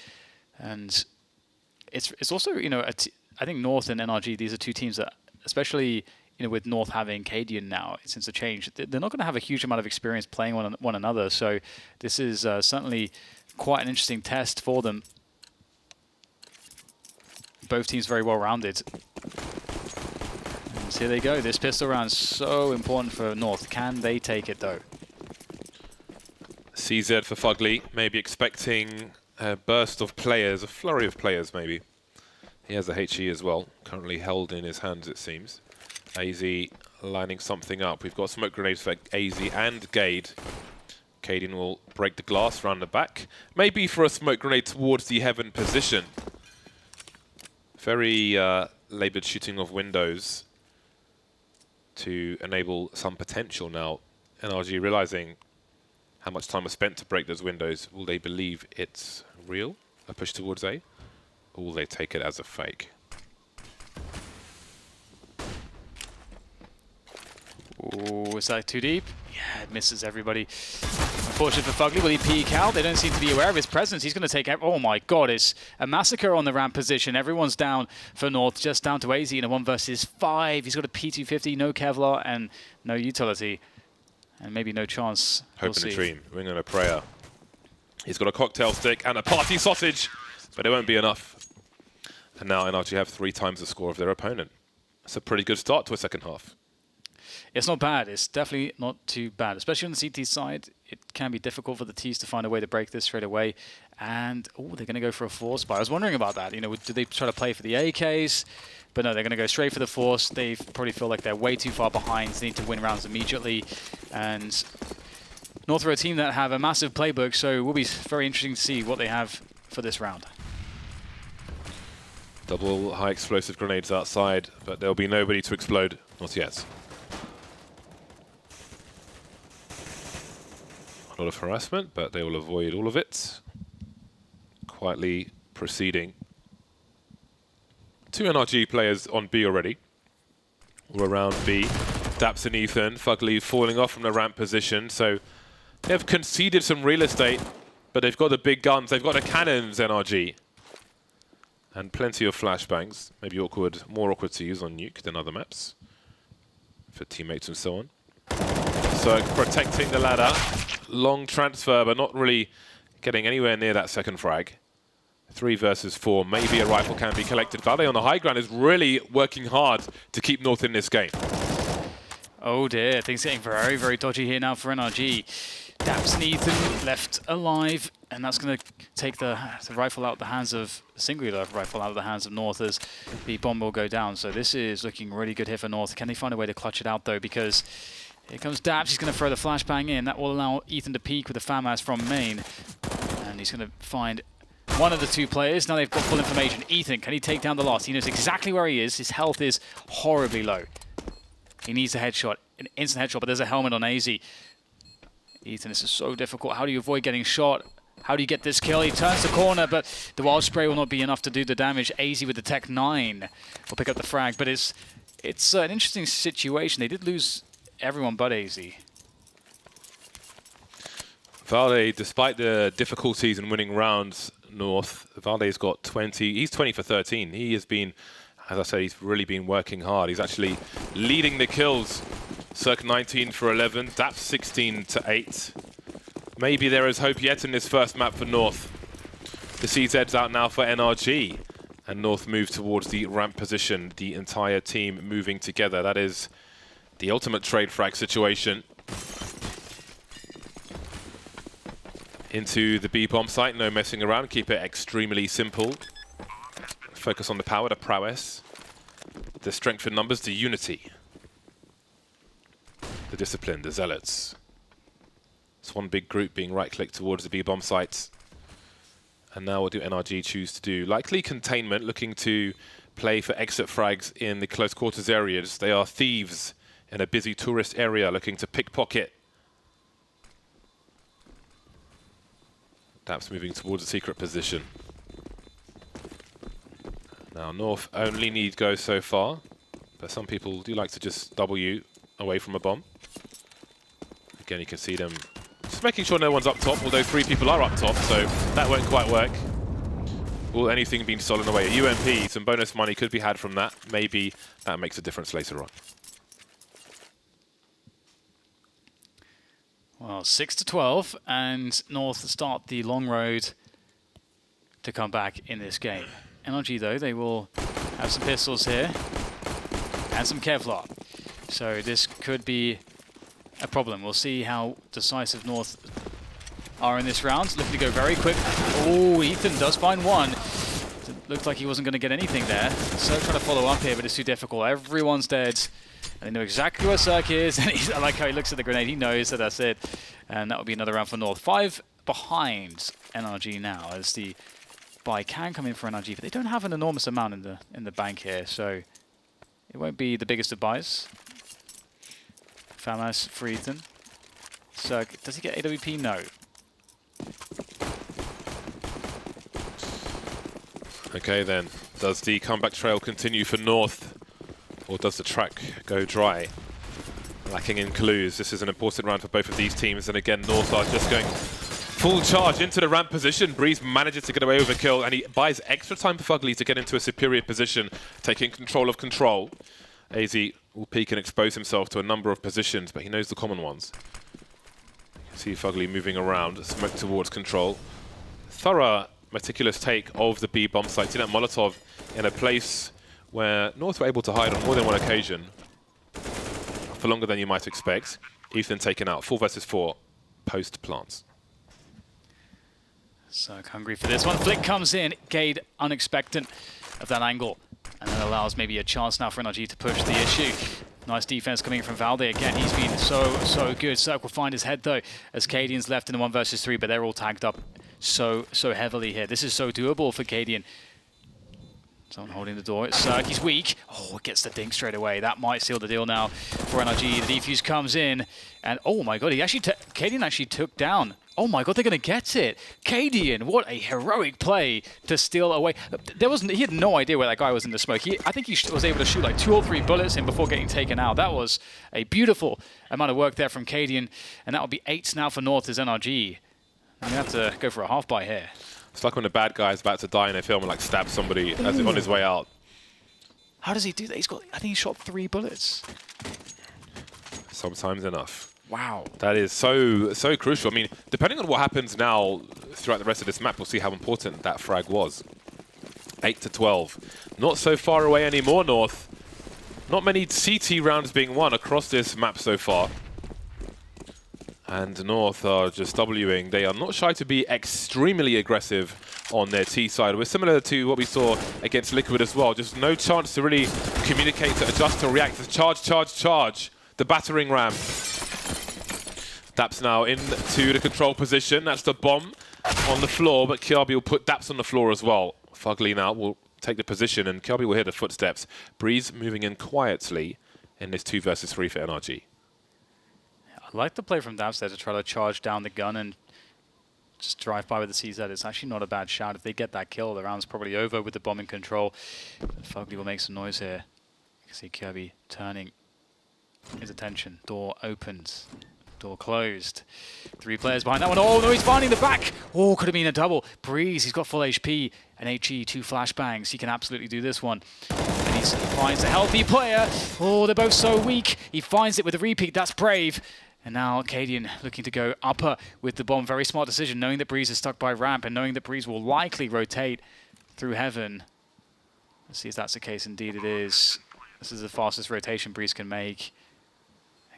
and it's also, you know, I think North and NRG, these are 2 teams that, especially, you know, with North having Cadian now since the change, they're not going to have a huge amount of experience playing one another. So this is certainly quite an interesting test for them. Both teams very well rounded. And here they go. This pistol round is so important for North. Can they take it though? CZ for Fugly, maybe expecting a burst of players, a flurry of players maybe. He has a HE as well, currently held in his hands it seems. AZ lining something up. We've got smoke grenades for AZ and Gade. Cadian will break the glass around the back. Maybe for a smoke grenade towards the Heaven position. Very laboured shooting of windows to enable some potential now. NRG realising how much time was spent to break those windows. Will they believe it's real? A push towards A? Or will they take it as a fake? Oh, is that too deep? Yeah, it misses everybody. Unfortunate for Fugly. Will he peek out? They don't seem to be aware of his presence. He's going to take... Oh my god, it's a massacre on the ramp position. Everyone's down for North, just down to AZ in a 1 versus 5. He's got a P250, no Kevlar, and no utility. And maybe no chance. Hope and a dream, ring and a prayer. He's got a cocktail stick and a party sausage, but it won't be enough. And now NRG have 3 times the score of their opponent. It's a pretty good start to a second half. It's not bad. It's definitely not too bad. Especially on the CT side, it can be difficult for the Ts to find a way to break this straight away. And, oh, they're going to go for a force buy. I was wondering about that. You know, do they try to play for the AKs? But no, they're going to go straight for the force. They probably feel like they're way too far behind. They need to win rounds immediately. And North are a team that have a massive playbook, so it will be very interesting to see what they have for this round. Double high explosive grenades outside, but there'll be nobody to explode. Not yet. A lot of harassment, but they will avoid all of it. Quietly proceeding. 2 NRG players on B already. All around B. Daps and Ethan. Fugly falling off from the ramp position, so they've conceded some real estate, but they've got the big guns. They've got the cannons, NRG. And plenty of flashbangs. Maybe awkward, more awkward to use on Nuke than other maps. For teammates and so on. So protecting the ladder. Long transfer, but not really getting anywhere near that second frag. 3 versus 4. Maybe a rifle can be collected. Valde on the high ground is really working hard to keep North in this game. Oh dear, things getting very, very dodgy here now for NRG. Daps and Ethan left alive, and that's going to take the rifle out of the hands of, the singular rifle out of the hands of North as the bomb will go down. So this is looking really good here for North. Can they find a way to clutch it out though? Because here comes Daps, he's going to throw the flashbang in. That will allow Ethan to peek with the FAMAS from main. And he's going to find one of the 2 players. Now they've got full information. Ethan, can he take down the last? He knows exactly where he is. His health is horribly low. He needs a headshot, an instant headshot, but there's a helmet on AZ. Ethan, this is so difficult. How do you avoid getting shot? How do you get this kill? He turns the corner, but the wild spray will not be enough to do the damage. AZ with the Tech 9 will pick up the frag, but it's an interesting situation. They did lose everyone but AZ. Valde, despite the difficulties in winning rounds North, Valde's got 20. He's 20 for 13. He has been, as I say, he's really been working hard. He's actually leading the kills. Cirque 19 for 11. Daps 16 to 8. Maybe there is hope yet in this first map for North. The CZ's out now for NRG. And North move towards the ramp position. The entire team moving together. That is the ultimate trade frag situation. Into the B bomb site, no messing around, keep it extremely simple. Focus on the power, the prowess, the strength in numbers, the unity, the discipline, the zealots. It's one big group being right-clicked towards the B bomb site. And now what do NRG choose to do? Likely containment, looking to play for exit frags in the close quarters areas. They are thieves in a busy tourist area looking to pickpocket. Daps moving towards a secret position. Now North only need go so far, but some people do like to just W away from a bomb. Again, you can see them just making sure no one's up top, although 3 people are up top, so that won't quite work. Will anything being stolen away? A UMP, some bonus money could be had from that. Maybe that makes a difference later on. Well, 6-12, and North start the long road to come back in this game. NRG, though, they will have some pistols here and some Kevlar. So this could be a problem. We'll see how decisive North are in this round. Looking to go very quick. Oh, Ethan does find one. Looked like he wasn't going to get anything there. So trying to follow up here, but it's too difficult. Everyone's dead. And they know exactly where Cirque is. And I like how he looks at the grenade. He knows that that's it. And that will be another round for North. 5 behind NRG now as the buy can come in for NRG. But they don't have an enormous amount in the bank here. So it won't be the biggest of buys. Famas for Ethan. Cirque, does he get AWP? No. Okay then, does the comeback trail continue for North? Or does the track go dry? Lacking in clues. This is an important round for both of these teams. And again, North are just going full charge into the ramp position. Breeze manages to get away with a kill, and he buys extra time for Fugly to get into a superior position, taking control of control. AZ will peek and expose himself to a number of positions, but he knows the common ones. See Fugly moving around, smoke towards control. Thorough, meticulous take of the B bomb site. See that Molotov in a place where North were able to hide on more than one occasion for longer than you might expect. Ethan taken out, 4 versus 4, post plants. So hungry for this one. Flick comes in, Cade unexpected of that angle, and that allows maybe a chance now for NRG to push the issue. Nice defense coming from Valde again. He's been so good. Cirque will find his head though, as Cadian's left in the 1 versus 3, but they're all tagged up so heavily here. This is so doable for Cadian. Someone holding the door. It's Cirque. He's weak. Oh, it gets the dink straight away. That might seal the deal now for NRG. The defuse comes in, and oh my god, Cadian actually took down. Oh my god, they're going to get it. Cadian, what a heroic play to steal away. He had no idea where that guy was in the smoke. I think he was able to shoot like 2 or 3 bullets in before getting taken out. That was a beautiful amount of work there from Cadian, and that will be 8 now for North as NRG. I'm going to have to go for a half buy here. It's like when a bad guy is about to die in a film and like stab somebody as on his way out. How does he do that? I think he shot 3 bullets. Sometimes enough. Wow. That is so crucial. I mean, depending on what happens now throughout the rest of this map, we'll see how important that frag was. 8-12. Not so far away anymore, North. Not many CT rounds being won across this map so far. And North are just Wing. They are not shy to be extremely aggressive on their T side. We're similar to what we saw against Liquid as well. Just no chance to really communicate, to adjust, to react. It's charge, charge, charge. The battering ram. Daps now into the control position. That's the bomb on the floor, but Kjaerbye will put Daps on the floor as well. Fugly now will take the position, and Kjaerbye will hear the footsteps. Breeze moving in quietly in this 2 versus 3 for NRG. I like the play from Daps there to try to charge down the gun and just drive by with the CZ. It's actually not a bad shot. If they get that kill, the round's probably over with the bomb in control. But Fugly will make some noise here. You can see Kjaerbye turning his attention. Door opens. Door closed. 3 players behind that one. Oh, no, he's finding the back. Oh, could have been a double. Breeze, he's got full HP. And HE, 2 flashbangs. He can absolutely do this one. And he finds a healthy player. Oh, they're both so weak. He finds it with a repeat. That's brave. And now Cadian looking to go upper with the bomb. Very smart decision, knowing that Breeze is stuck by ramp and knowing that Breeze will likely rotate through heaven. Let's see if that's the case. Indeed it is. This is the fastest rotation Breeze can make.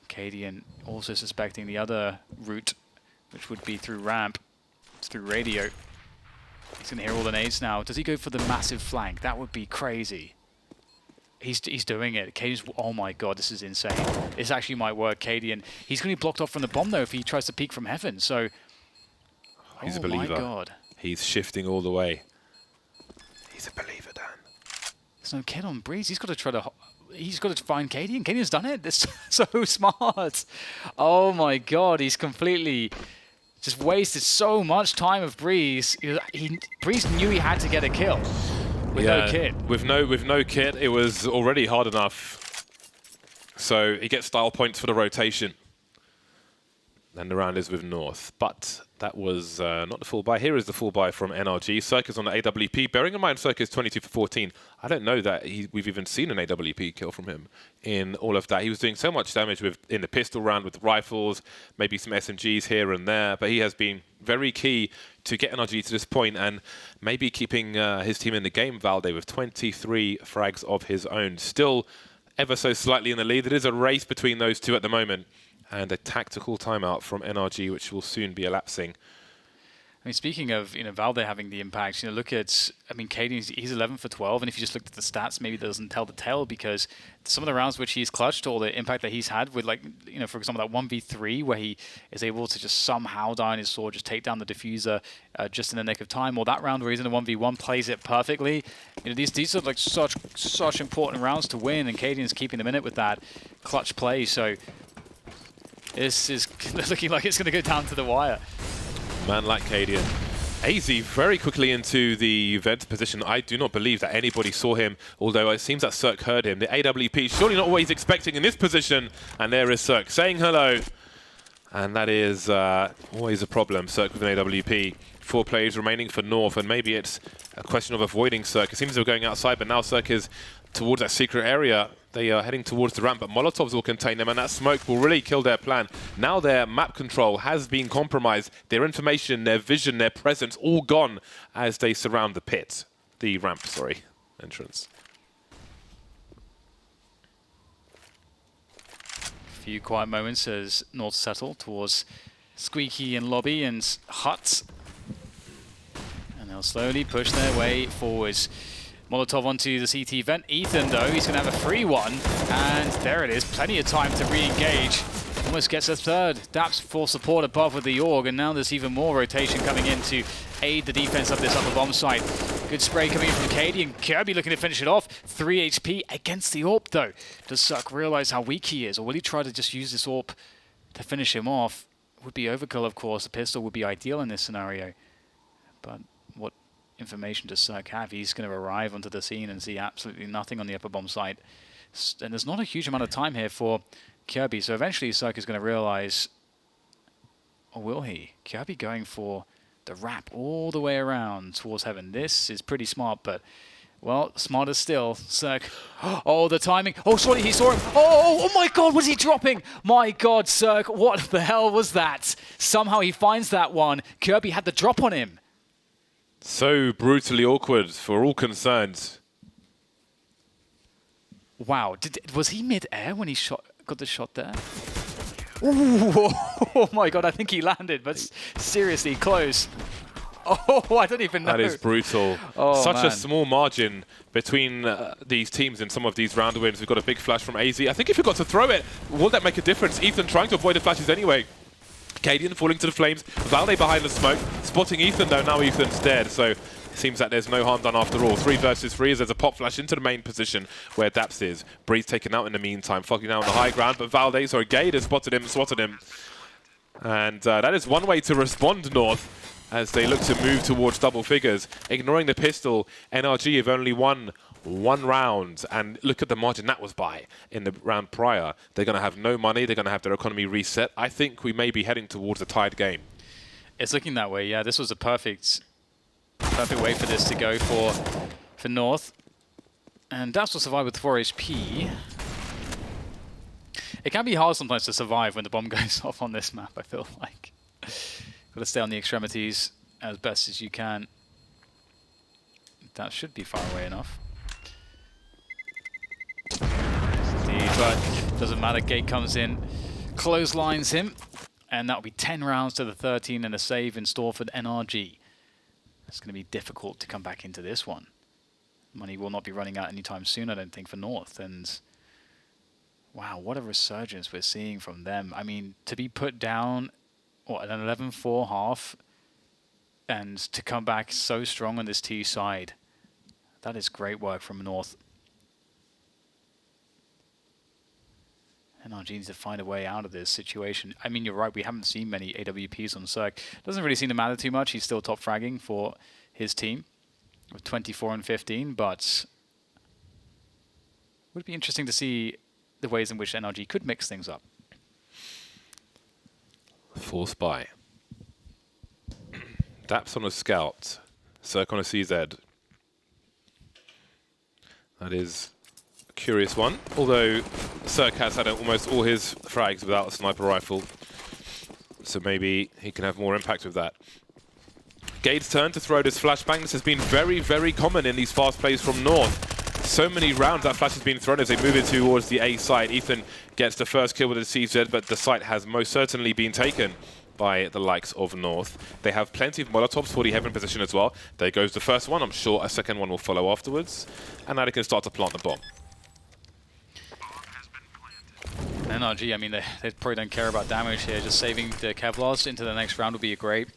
Cadian also suspecting the other route, which would be through ramp, through radio. He's going to hear all the nades now. Does he go for the massive flank? That would be crazy. He's doing it. Cadian's, oh my god, this is insane. This actually might work, Cadian. He's going to be blocked off from the bomb though if he tries to peek from heaven. So, he's a believer. My god. He's shifting all the way. He's a believer, Dan. There's no kid on Breeze. He's got to try to... He's got to find Cadian. Cadian's done it. That's so smart. Oh my god, he's completely just wasted so much time of Breeze. Breeze knew he had to get a kill with no kit. With no kit, it was already hard enough. So he gets style points for the rotation. And the round is with North. But that was not the full buy. Here is the full buy from NRG. Circus on the AWP. Bearing in mind Circus 22 for 14. I don't know that we've even seen an AWP kill from him in all of that. He was doing so much damage in the pistol round with rifles, maybe some SMGs here and there. But he has been very key to get NRG to this point and maybe keeping his team in the game, Valde, with 23 frags of his own. Still ever so slightly in the lead. It is a race between those two at the moment. And a tactical timeout from NRG, which will soon be elapsing. I mean, speaking of, Valde having the impact, look at, Cadian, he's 11 for 12, and if you just looked at the stats, maybe that doesn't tell the tale, because some of the rounds which he's clutched, or the impact that he's had with, for example, that 1v3, where he is able to just somehow die on his sword, just take down the diffuser just in the nick of time, or that round where he's in a 1v1, plays it perfectly. These are such important rounds to win, and Cadian's keeping them in it with that clutch play, so this is looking like it's going to go down to the wire. Man like Cadian. AZ very quickly into the vent position. I do not believe that anybody saw him, although it seems that Cirque heard him. The AWP, surely not what he's expecting in this position. And there is Cirque saying hello. And that is always a problem, Cirque with an AWP. 4 players remaining for North, and maybe it's a question of avoiding Cirque. It seems they're going outside, but now Cirque is towards that secret area. They are heading towards the ramp, but Molotovs will contain them, and that smoke will really kill their plan. Now their map control has been compromised. Their information, their vision, their presence, all gone as they surround the pit. The ramp, sorry, entrance. A few quiet moments as North settle towards Squeaky and Lobby and Hut. And they'll slowly push their way forwards. Molotov onto the CT vent. Ethan, though, he's going to have a free one. And there it is. Plenty of time to re-engage. Almost gets a third. Daps for support above with the AUG. And now there's even more rotation coming in to aid the defense of this upper bomb site. Good spray coming in from Cadian. Kirby looking to finish it off. 3 HP against the AWP, though. Does Suck realize how weak he is? Or will he try to just use this AWP to finish him off? Would be overkill, of course. A pistol would be ideal in this scenario. But what information does Cirque have? He's going to arrive onto the scene and see absolutely nothing on the upper bomb site. And there's not a huge amount of time here for Kirby, so eventually Cirque is going to realize, or will he? Kirby going for the wrap all the way around towards heaven. This is pretty smart, but, well, smarter still. Cirque. Oh, the timing. Oh, sorry, he saw him. Oh my god, was he dropping? My god, Cirque, what the hell was that? Somehow he finds that one. Kirby had the drop on him. So brutally awkward for all concerned. Wow, was he mid-air when he got the shot there? Ooh, oh my god, I think he landed, but seriously close. Oh, I don't even know. That is brutal. Oh, Such man. a small margin between these teams in some of these round wins. We've got a big flash from AZ. I think if he got to throw it, will that make a difference? Ethan trying to avoid the flashes anyway. Cadian falling to the flames. Valde behind the smoke. Spotting Ethan though. Now Ethan's dead. So it seems that there's no harm done after all. 3 versus 3 as there's a pop flash into the main position where Daps is. Breeze taken out in the meantime. Fogging out on the high ground. But Valde, sorry, Gade has spotted him, swatted him. And that is one way to respond, North, as they look to move towards double figures. Ignoring the pistol, NRG have only won 1 round, and look at the margin that was by in the round prior. They're going to have no money. They're going to have their economy reset. I think we may be heading towards a tied game. It's looking that way, yeah. This was a perfect way for this to go for North. And Daps will survive with 4 HP. It can be hard sometimes to survive when the bomb goes off on this map, I feel like. Got to stay on the extremities as best as you can. That should be far away enough. Indeed, but doesn't matter. Gate comes in, clotheslines him, and that'll be 10 rounds to the 13 and a save in store for the NRG. It's going to be difficult to come back into this one. Money will not be running out anytime soon, I don't think, for North. And wow, what a resurgence we're seeing from them. I mean, to be put down, what, an 11-4 half, and to come back so strong on this T side, that is great work from North. NRG needs to find a way out of this situation. I mean, you're right, we haven't seen many AWPs on Cirque. Doesn't really seem to matter too much. He's still top fragging for his team with 24 and 15, but would be interesting to see the ways in which NRG could mix things up. Full spy. Daps on a scout. Cirque on a CZ. That is a curious one. Although Cirque has had almost all his frags without a sniper rifle. So maybe he can have more impact with that. Gade's turn to throw this flashbang. This has been very, very common in these fast plays from North. So many rounds that flash has been thrown as they move it towards the A side. Ethan gets the first kill with the CZ, but the site has most certainly been taken by the likes of North. They have plenty of Molotovs for the heaven position as well. There goes the first one. I'm sure a second one will follow afterwards. And now they can start to plant the bomb. NRG, I mean, they probably don't care about damage here. Just saving the Kevlars into the next round would be great.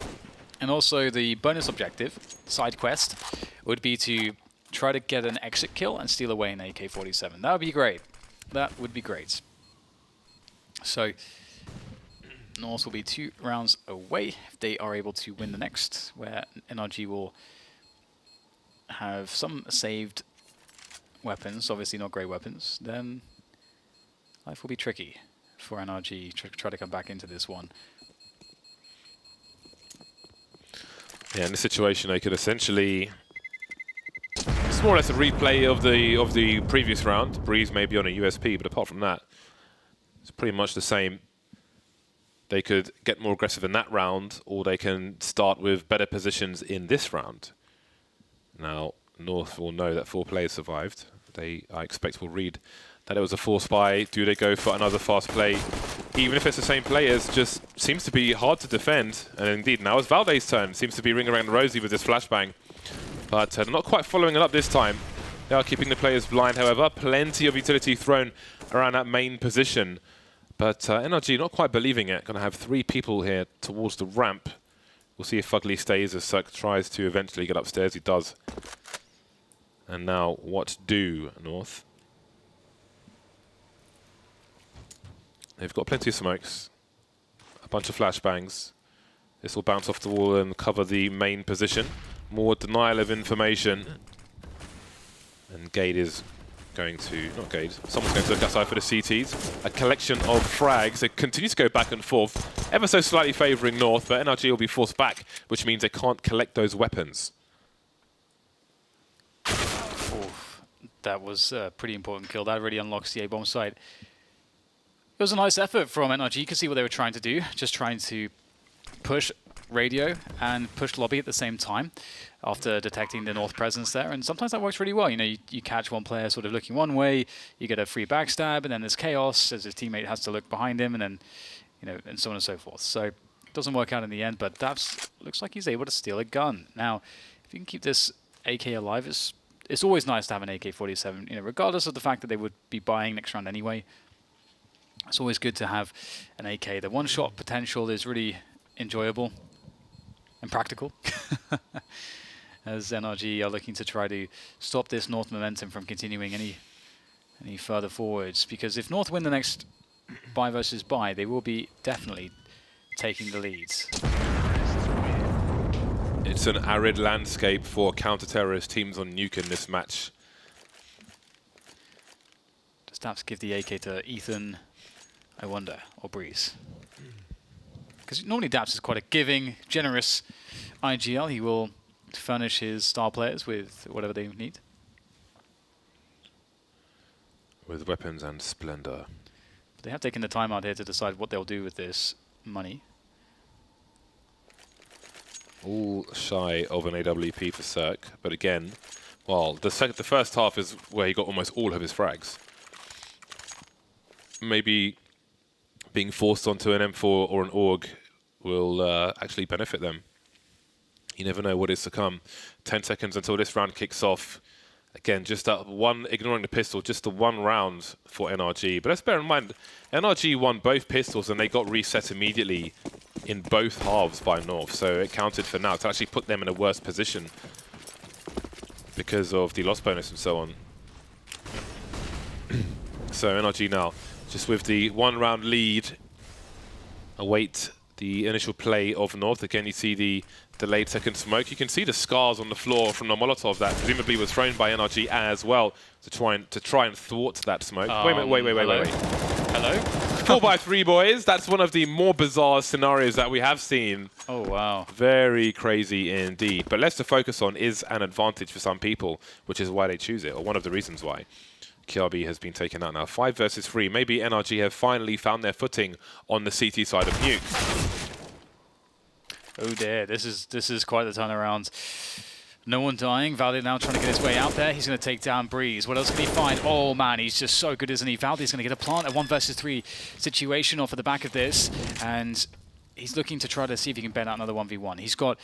And also the bonus objective, side quest, would be to try to get an exit kill and steal away an AK-47. That would be great. That would be great. So North will be 2 rounds away if they are able to win the next, where NRG will have some saved weapons, obviously not great weapons. Then life will be tricky for NRG to try to come back into this one. Yeah, in this situation, they could essentially... It's more or less a replay of the previous round. Breeze may be on a USP, but apart from that, it's pretty much the same. They could get more aggressive in that round, or they can start with better positions in this round. Now, North will know that 4 players survived. They, I expect, will read that it was a 4 spy. Do they go for another fast play? Even if it's the same players, just seems to be hard to defend. And indeed, now it's Valde's turn. Seems to be ring around the rosy with this flashbang. But they're not quite following it up this time. They are keeping the players blind, however. Plenty of utility thrown around that main position. But NRG not quite believing it. Going to have 3 people here towards the ramp. We'll see if Fugly stays as Cirque tries to eventually get upstairs. He does. And now, what do North? They've got plenty of smokes. A bunch of flashbangs. This will bounce off the wall and cover the main position. More denial of information. And Gade is going to, not Gade, someone's going to look outside for the CTs. A collection of frags. They continue to go back and forth, ever so slightly favouring North, but NRG will be forced back, which means they can't collect those weapons. Oof, that was a pretty important kill. That really unlocks the A-bomb side. It was a nice effort from NRG. You can see what they were trying to do, just trying to push radio and push lobby at the same time after detecting the North presence there. And sometimes that works really well. You know, you catch one player sort of looking one way, you get a free backstab, and then there's chaos as his teammate has to look behind him, and then, you know, and so on and so forth. So it doesn't work out in the end, but Daps looks like he's able to steal a gun. Now, if you can keep this AK alive, it's always nice to have an AK-47, you know, regardless of the fact that they would be buying next round anyway. It's always good to have an AK. The one-shot potential is really enjoyable and practical, as NRG are looking to try to stop this North momentum from continuing any further forwards. Because if North win the next buy versus buy, they will be definitely taking the leads. It's an arid landscape for counter-terrorist teams on Nuke in this match. Daps give the AK to Ethan, I wonder, or Breeze? Because normally Daps is quite a giving, generous IGL. He will furnish his star players with whatever they need. With weapons and splendor. They have taken the time out here to decide what they'll do with this money. All shy of an AWP for Cirque, but again, well, the first half is where he got almost all of his frags. Maybe being forced onto an M4 or an AUG will actually benefit them. You never know what is to come. 10 seconds until this round kicks off. Again, just that one, ignoring the pistol, just the one round for NRG. But let's bear in mind, NRG won both pistols and they got reset immediately in both halves by North. So it counted for now to actually put them in a worse position because of the loss bonus and so on. So NRG now, just with the one round lead, await the initial play of North. Again, you see the delayed second smoke. You can see the scars on the floor from the Molotov that presumably was thrown by NRG as well to try and thwart that smoke. Wait. Hello? 4x3, boys. That's one of the more bizarre scenarios that we have seen. Oh, wow. Very crazy indeed. But less to focus on is an advantage for some people, which is why they choose it, or one of the reasons why. KRB has been taken out now. 5 versus 3. Maybe NRG have finally found their footing on the CT side of Nuke. Oh dear, this is quite the turnaround. No one dying. Valde now trying to get his way out there. He's going to take down Breeze. What else can he find? Oh man, he's just so good, isn't he? Valde's going to get a plant, a 1 versus 3 situation off at the back of this, and he's looking to try to see if he can bend out another 1v1. He's got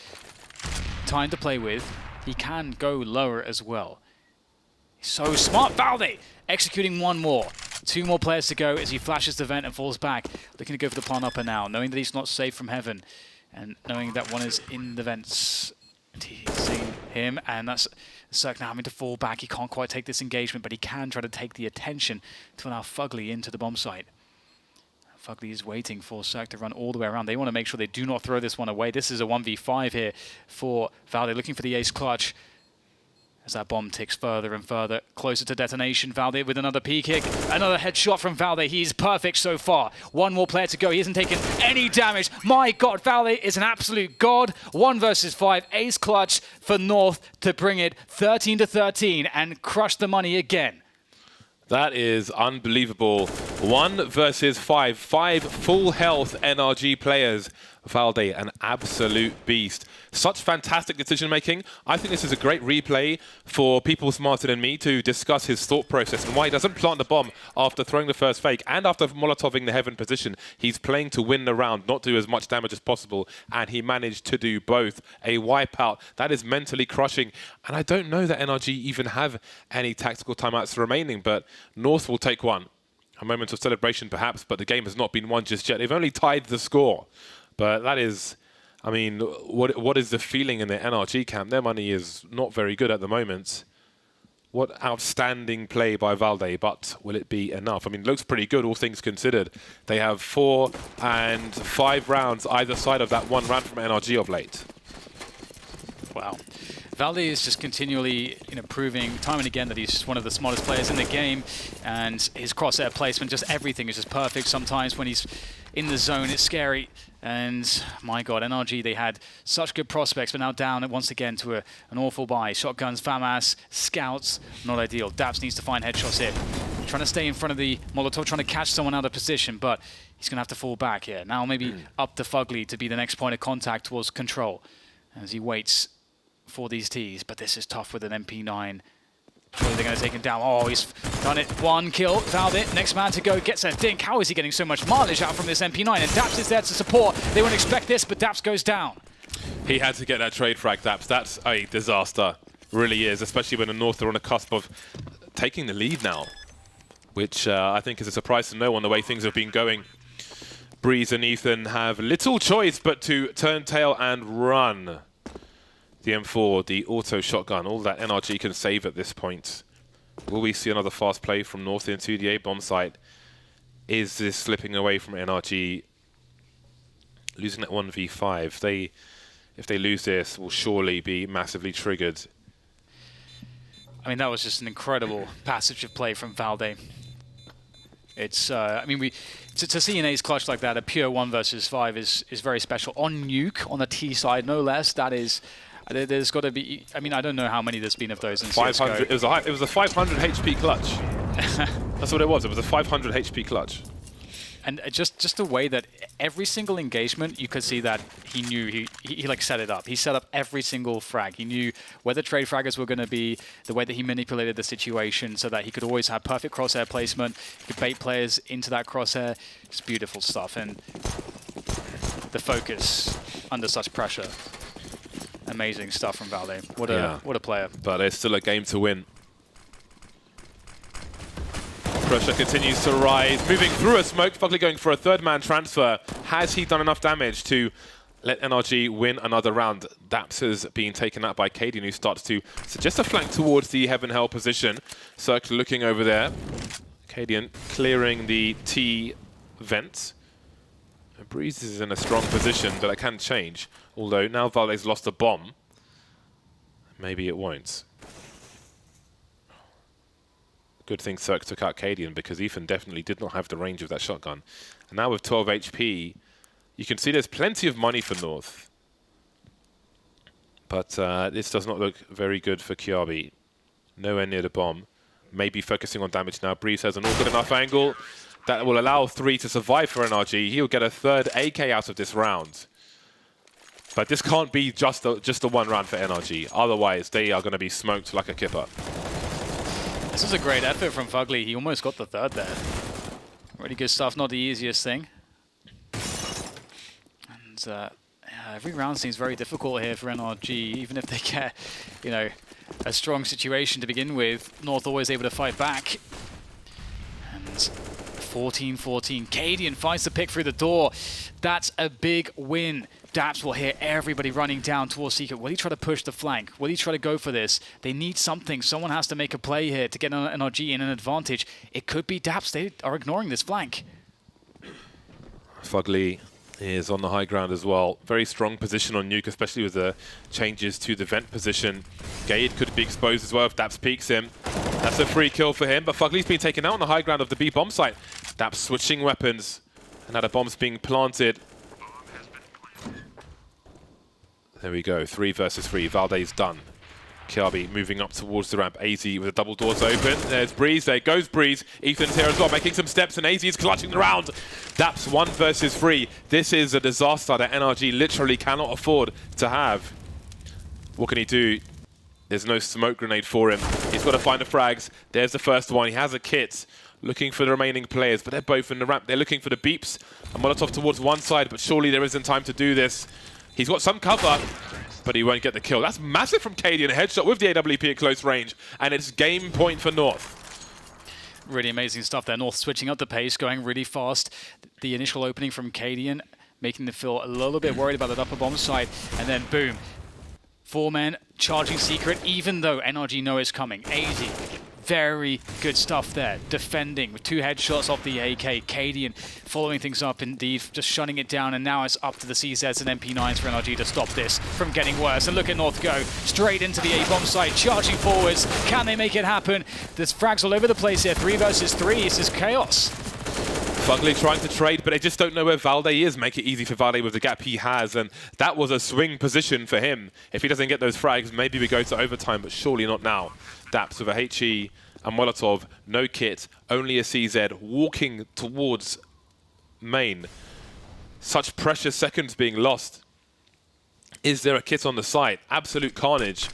time to play with. He can go lower as well. So smart, Valde! Executing one more. 2 more players to go as he flashes the vent and falls back. Looking to go for the plant upper now, knowing that he's not safe from heaven. And knowing that one is in the vents. Teasing him, and that's Cirque now having to fall back. He can't quite take this engagement, but he can try to take the attention to allow Fugly into the bomb site. Fugly is waiting for Cirque to run all the way around. They want to make sure they do not throw this one away. This is a 1v5 here for Valde, looking for the ace clutch. As that bomb ticks further and further closer to detonation, Valde with another P-kick. Another headshot from Valde. He's perfect so far. 1 more player to go. He hasn't taken any damage. My God, Valde is an absolute god. 1 versus 5. Ace clutch for North to bring it 13-13 and crush the money again. That is unbelievable. 1 versus 5. 5 full health NRG players. Valde, an absolute beast. Such fantastic decision making. I think this is a great replay for people smarter than me to discuss his thought process and why he doesn't plant the bomb after throwing the first fake and after molotoving the heaven position. He's playing to win the round, not do as much damage as possible, and he managed to do both. A wipeout that is mentally crushing, and I don't know that NRG even have any tactical timeouts remaining, but North will take one. A moment of celebration perhaps, but the game has not been won just yet. They've only tied the score. But that is, I mean, what is the feeling in the NRG camp? Their money is not very good at the moment. What outstanding play by Valde, but will it be enough? I mean, it looks pretty good, all things considered. They have 4 and 5 rounds either side of that 1 round from NRG of late. Wow. Valde is just continually proving time and again that he's just one of the smartest players in the game, and his crosshair placement, just everything is just perfect. Sometimes when he's in the zone, it's scary. And my God, NRG, they had such good prospects, but now down once again to an awful buy. Shotguns, FAMAS, scouts, not ideal. Daps needs to find headshots here. Trying to stay in front of the Molotov, trying to catch someone out of position, but he's going to have to fall back here. Now maybe up to Fugly to be the next point of contact towards control as he waits for these Ts, but this is tough with an MP9. Surely they're going to take him down. Oh, he's done it. 1 kill. Valde, next man to go, gets a dink. How is he getting so much mileage out from this MP9? And Daps is there to support. They wouldn't expect this, but Daps goes down. He had to get that trade frag, Daps. That's a disaster. Really is, especially when the North are on the cusp of taking the lead now, which I think is a surprise to no one, the way things have been going. Breeze and Ethan have little choice but to turn tail and run. The M4, the auto shotgun, all that NRG can save at this point. Will we see another fast play from North into the A bomb site? Is this slipping away from NRG? Losing that 1v5. If they lose this, will surely be massively triggered. I mean, that was just an incredible passage of play from Valde. It's, I mean, to see an ace clutch like that, a pure 1 versus 5 is very special. On Nuke, on the T side, no less, that is, there's got to be, I mean, I don't know how many there's been of those in CSGO. 500, it was a 500 HP clutch. That's what it was. It was a 500 HP clutch. And just the way that every single engagement, you could see that he knew, he like set it up. He set up every single frag. He knew where the trade fraggers were going to be, the way that he manipulated the situation so that he could always have perfect crosshair placement. He could bait players into that crosshair. It's beautiful stuff. And the focus under such pressure. Amazing stuff from Valde. What a player. But there's still a game to win. Pressure continues to rise, moving through a smoke. Fugly going for a third-man transfer. Has he done enough damage to let NRG win another round? Daps has been taken out by Cadian, who starts to suggest a flank towards the Heaven Hell position. Cirque looking over there. Cadian clearing the T vent. Breeze is in a strong position, but it can change. Although now Valde's lost a bomb. Maybe it won't. Good thing Cirque took out Cadian, because Ethan definitely did not have the range of that shotgun. And now with 12 HP, you can see there's plenty of money for North. But this does not look very good for Kiabi. Nowhere near the bomb. Maybe focusing on damage now. Breeze has an all good enough angle that will allow 3 to survive for NRG. He'll get a third AK out of this round. But this can't be just a one round for NRG. Otherwise, they are going to be smoked like a kipper. This is a great effort from Fugly. He almost got the third there. Really good stuff, not the easiest thing. And yeah, every round seems very difficult here for NRG, even if they get, you know, a strong situation to begin with. North always able to fight back. And 14-14. Cadian finds the pick through the door. That's a big win. Daps will hear everybody running down towards Secret. Will he try to push the flank? Will he try to go for this? They need something. Someone has to make a play here to get an NRG in an advantage. It could be Daps. They are ignoring this flank. Fugly is on the high ground as well. Very strong position on Nuke, especially with the changes to the vent position. Gade could be exposed as well if Daps peeks him. That's a free kill for him, but Fugly's been taken out on the high ground of the B bomb site. Daps switching weapons, and now the bomb's being planted. There we go, 3 versus 3. Valde's done. Kiabi moving up towards the ramp. AZ with the double doors open. There's Breeze. There goes Breeze. Ethan's here as well, making some steps, and AZ is clutching the round. Daps 1 versus 3. This is a disaster that NRG literally cannot afford to have. What can he do? There's no smoke grenade for him. He's got to find the frags. There's the first one. He has a kit. Looking for the remaining players, but they're both in the ramp. They're looking for the beeps. A Molotov towards one side, but surely there isn't time to do this. He's got some cover, but he won't get the kill. That's massive from Cadian. A headshot with the AWP at close range, and it's game point for North. Really amazing stuff there. North switching up the pace, going really fast. The initial opening from Cadian, making them feel a little bit worried about that upper bomb side, and then boom. 4 men charging Secret, even though NRG know it's coming. AZ. Very good stuff there. Defending with 2 headshots off the AK. Cadian following things up indeed, just shutting it down, and now it's up to the CZs and MP9s for NRG to stop this from getting worse. And look at North go straight into the A-bomb site, charging forwards. Can they make it happen? There's frags all over the place here. 3 versus 3. This is chaos. Fugly trying to trade, but they just don't know where Valde is. Make it easy for Valde with the gap he has, and that was a swing position for him. If he doesn't get those frags, maybe we go to overtime, but surely not now. Daps with a HE and Molotov, no kit, only a CZ, walking towards main. Such precious seconds being lost. Is there a kit on the site? Absolute carnage.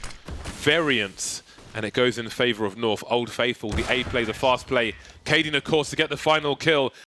Variance. And it goes in favor of North. Old Faithful, the A play, the fast play. Cadian, of course, to get the final kill.